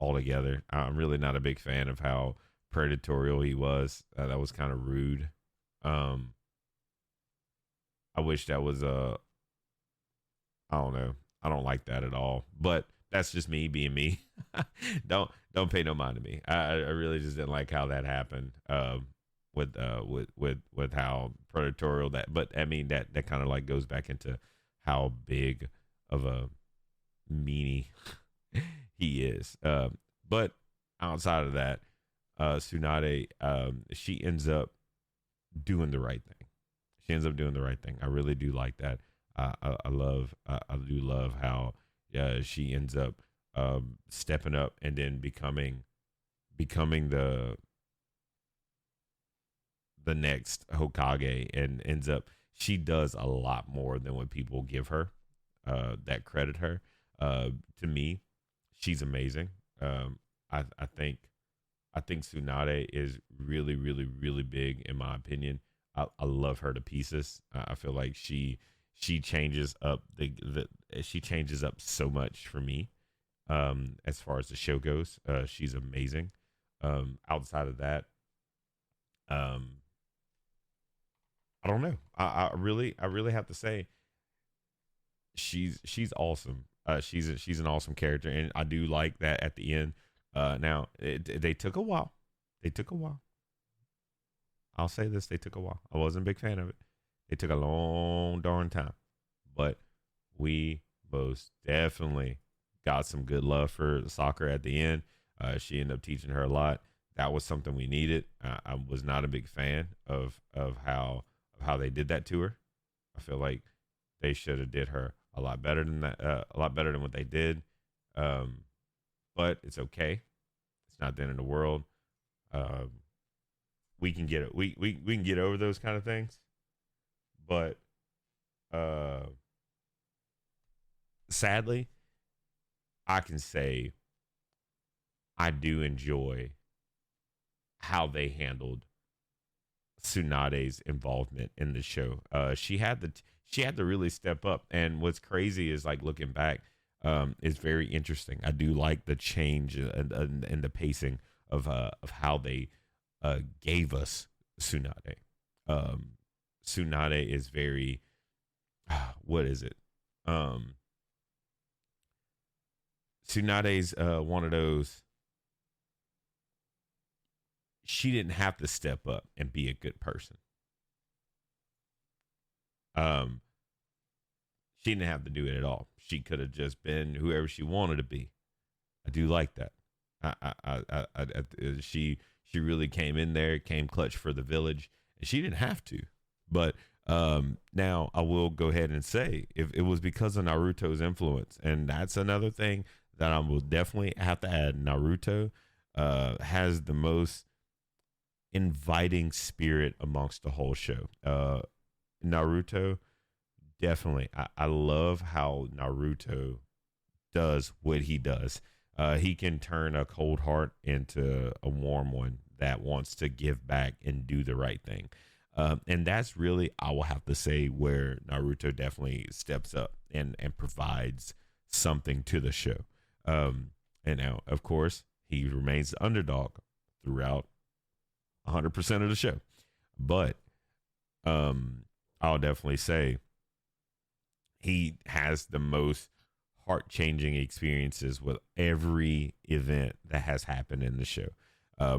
altogether. I'm really not a big fan of how predatorial he was. That was kind of rude. Um, I wish that was I don't know. I don't like that at all. But that's just me being me. Don't pay no mind to me. I really just didn't like how that happened. With how predatorial that. But I mean that kind of like goes back into how big of a meanie he is. But outside of that, Tsunade, she ends up doing the right thing. She ends up doing the right thing. I really do like that. I do love how she ends up stepping up and then becoming the next Hokage, and ends up she does a lot more than what people give her that credit her. To me, she's amazing. I think Tsunade is really, really, really big in my opinion. I love her to pieces. I feel like she changes up she changes up so much for me. As far as the show goes, she's amazing. Outside of that, um, I don't know. I really have to say she's awesome. She's an awesome character, and I do like that at the end. Now they took a while. They took a while. I'll say this: they took a while. I wasn't a big fan of it. They took a long darn time, but we most definitely got some good love for soccer at the end. She ended up teaching her a lot. That was something we needed. I was not a big fan of how they did that to her. I feel like they should have did her a lot better than that. A lot better than what they did. Um, but it's okay. It's not the end of the world. Um, we can get it. We can get over those kind of things. But uh, sadly, I can say I do enjoy how they handled Tsunade's involvement in the show. She had to really step up. And what's crazy is like looking back, is very interesting. I do like the change and the pacing of how they gave us Tsunade. Um, Tsunade is very what is it? Um, Tsunade's one of those. She didn't have to step up and be a good person. Um, she didn't have to do it at all. She could have just been whoever she wanted to be. I do like that. She really came in there, came clutch for the village, and she didn't have to. But now I will go ahead and say if it was because of Naruto's influence, and that's another thing that I will definitely have to add. Naruto has the most inviting spirit amongst the whole show. Naruto definitely. I love how Naruto does what he does. He can turn a cold heart into a warm one that wants to give back and do the right thing. And that's really, I will have to say, where Naruto definitely steps up and provides something to the show. And now, of course, he remains the underdog throughout 100% of the show. But I'll definitely say he has the most heart changing experiences with every event that has happened in the show,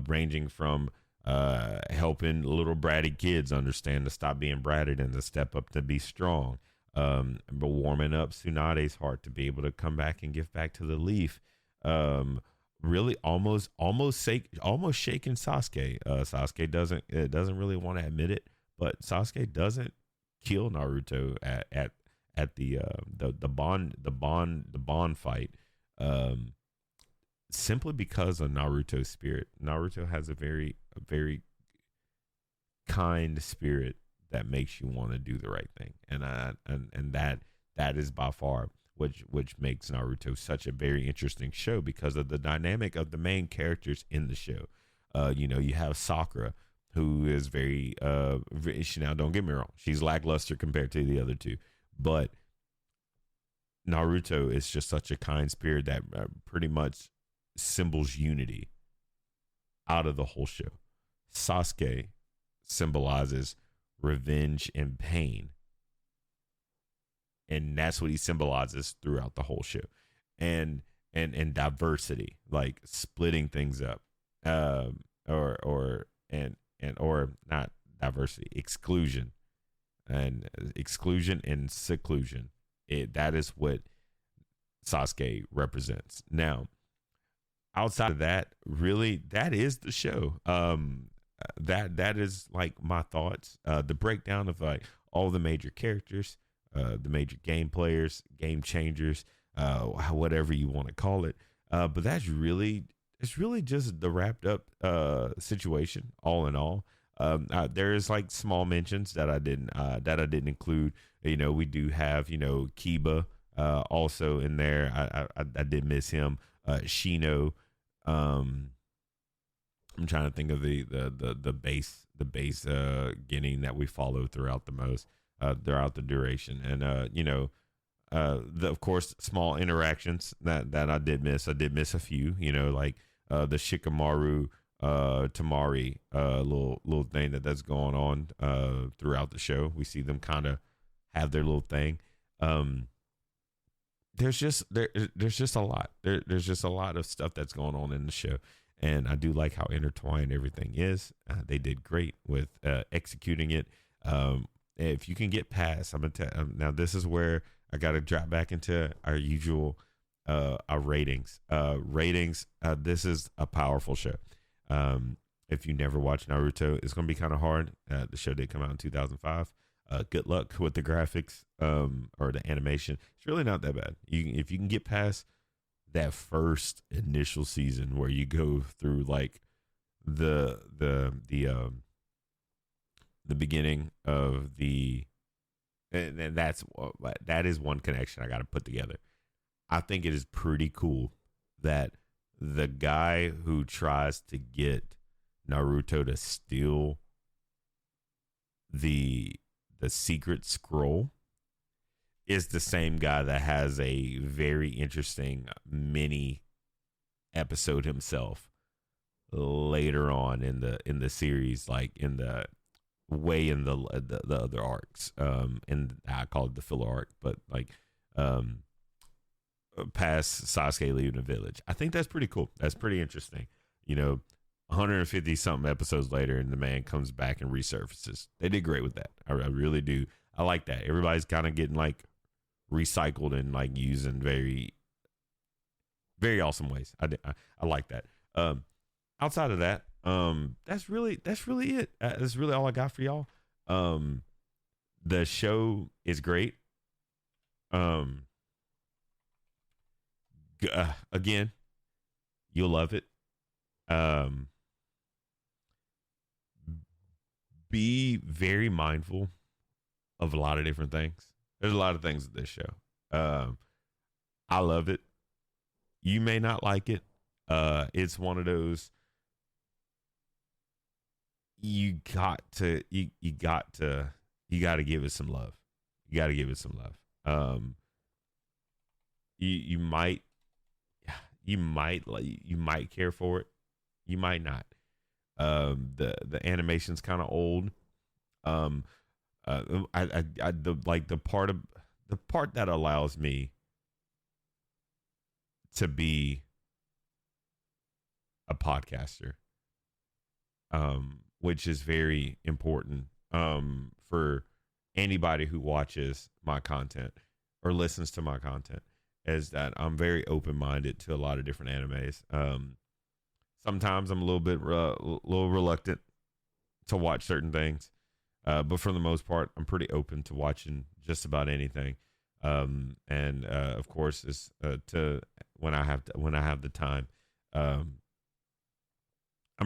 ranging from helping little bratty kids understand to stop being bratted and to step up to be strong, but warming up Tsunade's heart to be able to come back and give back to the Leaf. Really, almost shaking Sasuke. Sasuke doesn't really want to admit it, but Sasuke doesn't kill Naruto at the bond fight, simply because of Naruto's spirit. Naruto has a very kind spirit that makes you want to do the right thing, and that is by far which makes Naruto such a very interesting show because of the dynamic of the main characters in the show. You have Sakura, who is now don't get me wrong, she's lackluster compared to the other two, but Naruto is just such a kind spirit that pretty much symbols unity out of the whole show. Sasuke symbolizes revenge and pain, and that's what he symbolizes throughout the whole show. And diversity, like splitting things up, or not diversity, exclusion and seclusion. That is what Sasuke represents. Now, outside of that, really, that is the show. That is like my thoughts. The breakdown of like all the major characters, the major game players, game changers, whatever you want to call it. But it's really just the wrapped up situation. All in all, there is like small mentions that I didn't include. You know, we do have Kiba also in there. I did miss him. Shino. I'm trying to think of the base getting that we follow throughout throughout the duration, and of course small interactions that I did miss. I did miss a few, like the Shikamaru Tamari little thing that's going on throughout the show. We see them kind of have their little thing. There's just a lot. There's just a lot of stuff that's going on in the show, and I do like how intertwined everything is. They did great with executing it. If you can get past, I'm gonna tell. Now this is where I got to drop back into our usual our ratings. This is a powerful show. If you never watched Naruto, it's gonna be kind of hard. The show did come out in 2005. Good luck with the graphics or the animation. It's really not that bad. If you can get past that first initial season where you go through like the beginning of and that is one connection I got to put together. I think it is pretty cool that the guy who tries to get Naruto to steal the secret scroll is the same guy that has a very interesting mini episode himself later on in the series, like in the other arcs, and I call it the filler arc, but like past Sasuke leaving the village. I think that's pretty cool. That's pretty interesting. 150 something episodes later, and the man comes back and resurfaces. They did great with that. I really do. I like that. Everybody's kind of getting like recycled and like used in very, very awesome ways. I like that. Outside of that, that's really it. That's really all I got for y'all. The show is great. Again, you'll love it. Be very mindful of a lot of different things. There's a lot of things with this show. I love it. You may not like it. It's one of those you got to give it some love. You got to give it some love. You might care for it. You might not. The animation's kind of old. The part that allows me to be a podcaster, which is very important for anybody who watches my content or listens to my content, is that I'm very open-minded to a lot of different animes. Sometimes I'm a little reluctant to watch certain things, but for the most part, I'm pretty open to watching just about anything. Of course, it's to when I have the time. I'm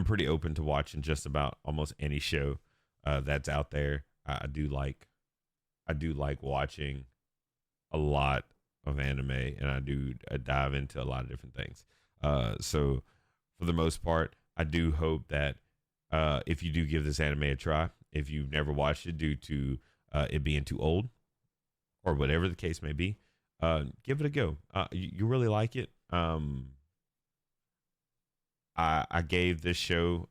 pretty open to watching just about almost any show that's out there. I do like watching a lot of anime, and I do dive into a lot of different things. So for the most part, I do hope that if you do give this anime a try, if you've never watched it due to it being too old or whatever the case may be, give it a go. You really like it. I gave this show.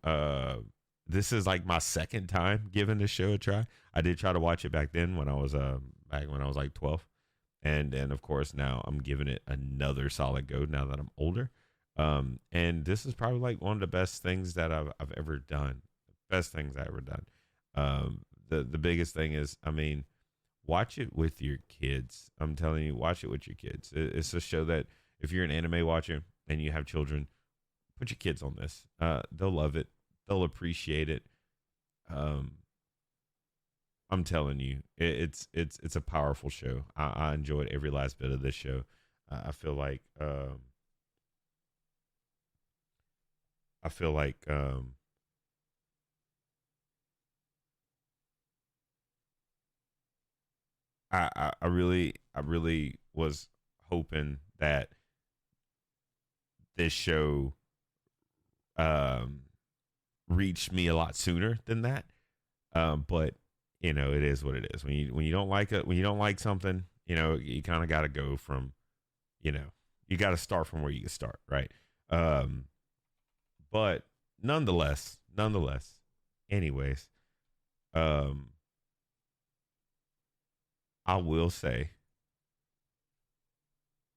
This is like my second time giving this show a try. I did try to watch it back then when I was back when I was like 12, and of course now I'm giving it another solid go now that I'm older. And this is probably like one of the best things that I've ever done. Best things I ever done. The biggest thing is, I mean, watch it with your kids. I'm telling you, watch it with your kids. It's a show that if you're an anime watcher and you have children, put your kids on this. They'll love it. They'll appreciate it. Um, I'm telling you, it's a powerful show. I enjoyed every last bit of this show. I feel like I feel like I really was hoping that this show um reached me a lot sooner than that. But it is what it is. When you don't like it, when you don't like something, you kind of got to go from, you know, you got to start from where you can start, right? Um, but nonetheless, anyways, um, I will say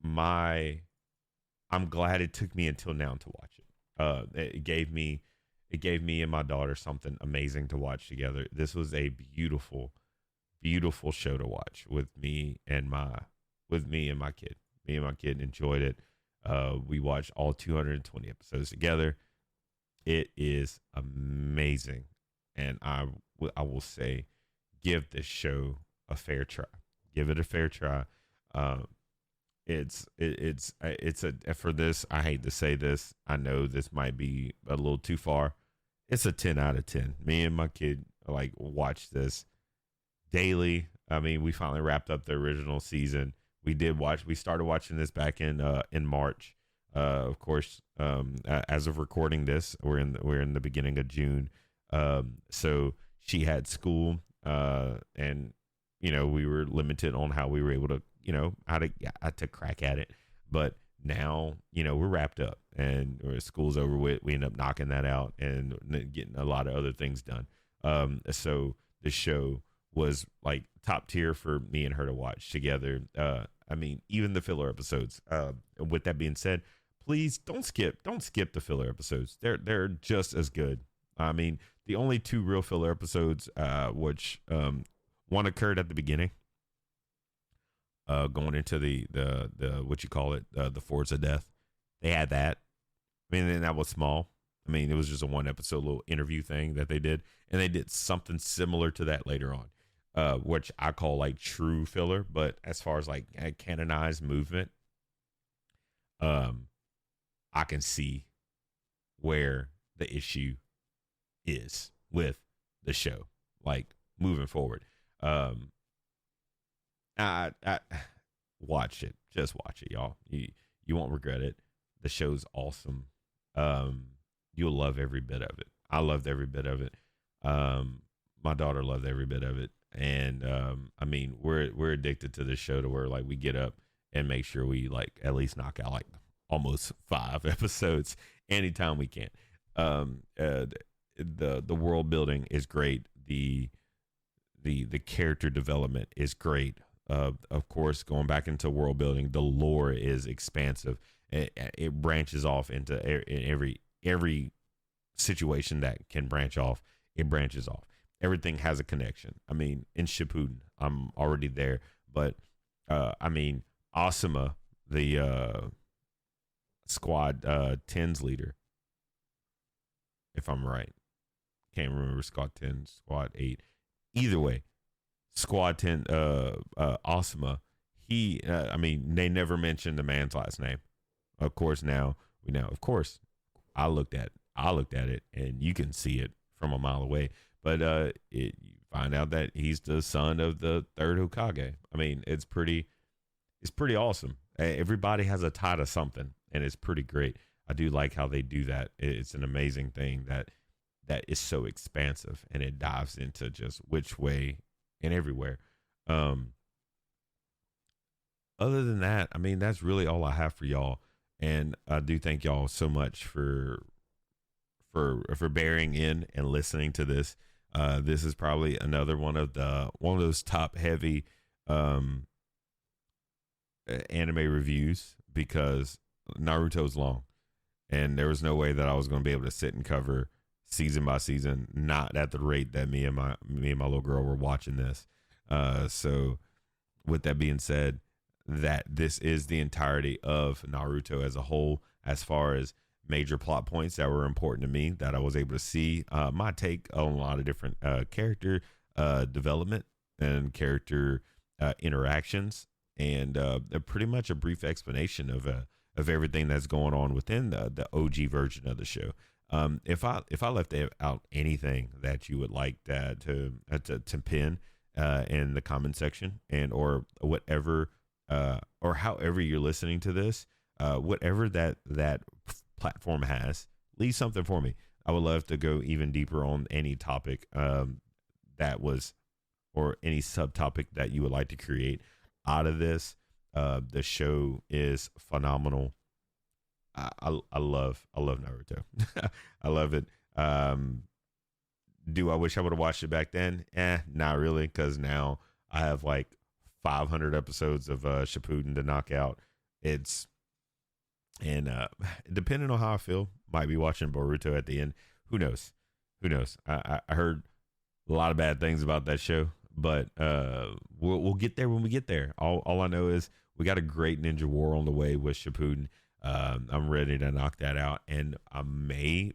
my I'm glad it took me until now to watch it. It gave me and my daughter something amazing to watch together. This was a beautiful, beautiful show to watch with me and my kid. Me and my kid enjoyed it. We watched all 220 episodes together. It is amazing, and I will say, give this show a fair try. Give it a fair try. Um, it's a for this. I hate to say this. I know this might be a little too far. It's a 10 out of 10. Me and my kid like watch this daily. I mean, we finally wrapped up the original season. We started watching this back in March. Of course, as of recording this, we're in the beginning of June. So she had school, and we were limited on how we were able to, how to crack at it. But now, we're wrapped up and school's over with. We end up knocking that out and getting a lot of other things done. So the show was like top tier for me and her to watch together. I mean, even the filler episodes. With that being said, please don't skip the filler episodes. They're just as good. I mean, the only two real filler episodes, which one occurred at the beginning, going into the what you call it, the Forts of Death. They had that. I mean, and that was small. I mean, it was just a one episode little interview thing that they did, and they did something similar to that later on, which I call like true filler. But as far as like a canonized movement, um, I can see where the issue is with the show, like moving forward. Um, I watch it, just watch it, y'all. You won't regret it. The show's awesome. Um, you'll love every bit of it. I loved every bit of it. My daughter loved every bit of it, and I mean, we're addicted to this show to where like we get up and make sure we like at least knock out like almost five episodes anytime we can. The world building is great. The character development is great. Of course, going back into world building, the lore is expansive. It branches off into every situation that can branch off. It branches off. Everything has a connection. I mean, in Shippuden, I'm already there, but I mean, Asuma, the squad 10's leader, if I'm right, can't remember squad 10, squad 8. Either way, Squad 10, Asuma, I mean, they never mentioned the man's last name. Of course, now we know. Of course, I looked at it, and you can see it from a mile away. But you find out that he's the son of the third Hokage. I mean, it's pretty awesome. Everybody has a tie to something, and it's pretty great. I do like how they do that. It's an amazing thing that is so expansive, and it dives into just which way and everywhere. Um, Other than that, I mean, that's really all I have for y'all. And I do thank y'all so much for for bearing in and listening to this. This is probably another one of those top heavy um, anime reviews because Naruto's long, and there was no way that I was going to be able to sit and cover season by season, not at the rate that me and my little girl were watching this. So with that being said, that this is the entirety of Naruto as a whole, as far as major plot points that were important to me that I was able to see my take on a lot of different character development and character interactions, and pretty much a brief explanation of everything that's going on within the OG version of the show. If I left out anything that you would like to pin in the comment section, and or whatever or however you're listening to this, whatever that platform has, leave something for me. I would love to go even deeper on any topic that was, or any subtopic that you would like to create out of this. The show is phenomenal. I love Naruto. I love it. Do I wish I would have watched it back then? Not really, because now I have like 500 episodes of Shippuden to knock out. It's and depending on how I feel, might be watching Boruto at the end. Who knows? Who knows? I heard a lot of bad things about that show, but we'll get there when we get there. All I know is we got a great ninja war on the way with Shippuden. I'm ready to knock that out, and I may,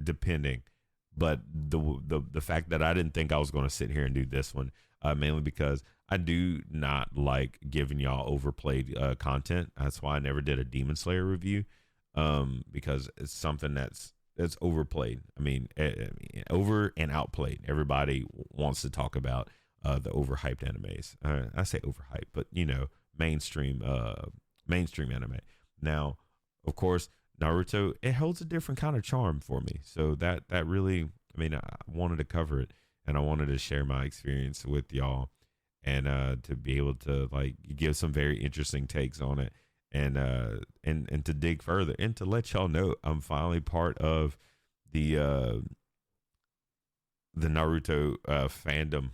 depending. But the fact that I didn't think I was going to sit here and do this one, mainly because I do not like giving y'all overplayed content. That's why I never did a Demon Slayer review, because it's something that's overplayed. I mean, over and outplayed. Everybody wants to talk about the overhyped animes. I say overhyped, but mainstream anime. Now, of course, Naruto, it holds a different kind of charm for me. So that really, I mean, I wanted to cover it, and I wanted to share my experience with y'all, and to be able to like give some very interesting takes on it, and to dig further, and to let y'all know I'm finally part of the Naruto fandom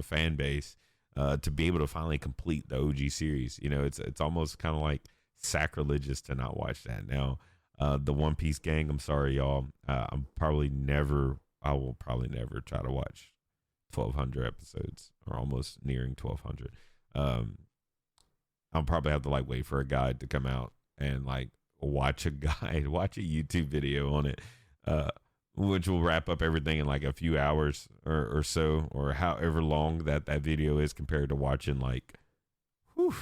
fan base, to be able to finally complete the OG series. It's almost kind of like sacrilegious to not watch that now. The One Piece gang, I'm sorry, y'all. I will probably never try to watch 1,200 episodes, or almost nearing 1,200. I'll probably have to like wait for a guide to come out and like watch a YouTube video on it, which will wrap up everything in like a few hours or so, or however long that video is compared to watching like, whew,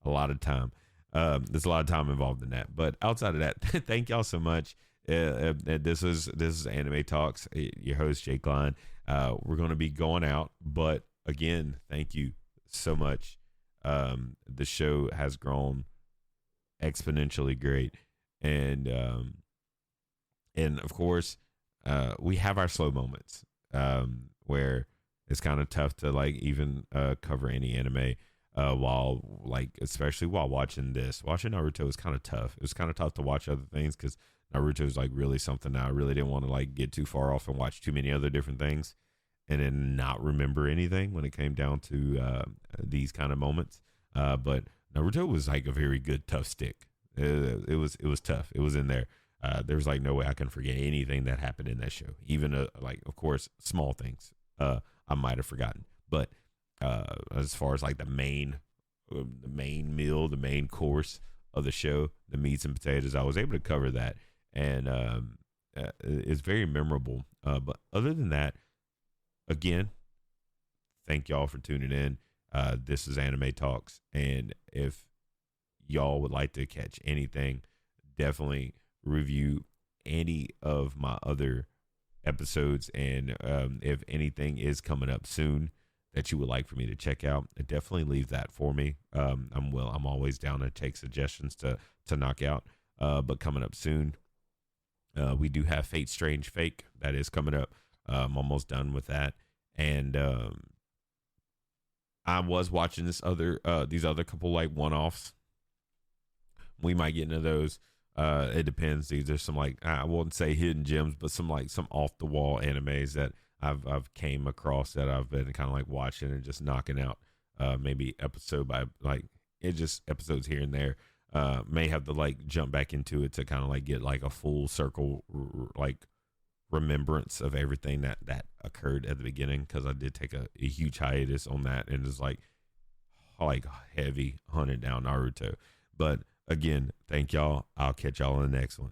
a lot of time. There's a lot of time involved in that, but outside of that, thank y'all so much. This is Anime Talks. Your host Jake Klein. We're going to be going out, but again, thank you so much. The show has grown exponentially great, and of course, we have our slow moments where it's kind of tough to like even cover any anime. While like, especially while watching Naruto is kind of tough. It was kind of tough to watch other things because Naruto is like really something that I really didn't want to like get too far off and watch too many other different things, and then not remember anything when it came down to these kind of moments. But Naruto was like a very good tough stick. It was tough. It was in there. There was like no way I can forget anything that happened in that show. Even like, of course, small things I might have forgotten, but as far as like the main meal, the main course of the show, the meats and potatoes, I was able to cover that, and it's very memorable. But other than that, again, thank y'all for tuning in. This is Anime Talks, and if y'all would like to catch anything, definitely review any of my other episodes, and if anything is coming up soon that you would like for me to check out, definitely leave that for me. I'm always down to take suggestions to knock out. But coming up soon, we do have Fate Strange Fake that is coming up. I'm almost done with that, and I was watching these other couple like one-offs. We might get into those It depends, dude. There's some like I wouldn't say hidden gems, but some like some off the wall animes that I've came across that I've been kind of like watching and just knocking out. Maybe episode by like it just episodes here and there. May have to like jump back into it to kind of like get like a full circle like remembrance of everything that occurred at the beginning, because I did take a huge hiatus on that and it's like heavy hunting down Naruto. But again, thank y'all. I'll catch y'all in the next one.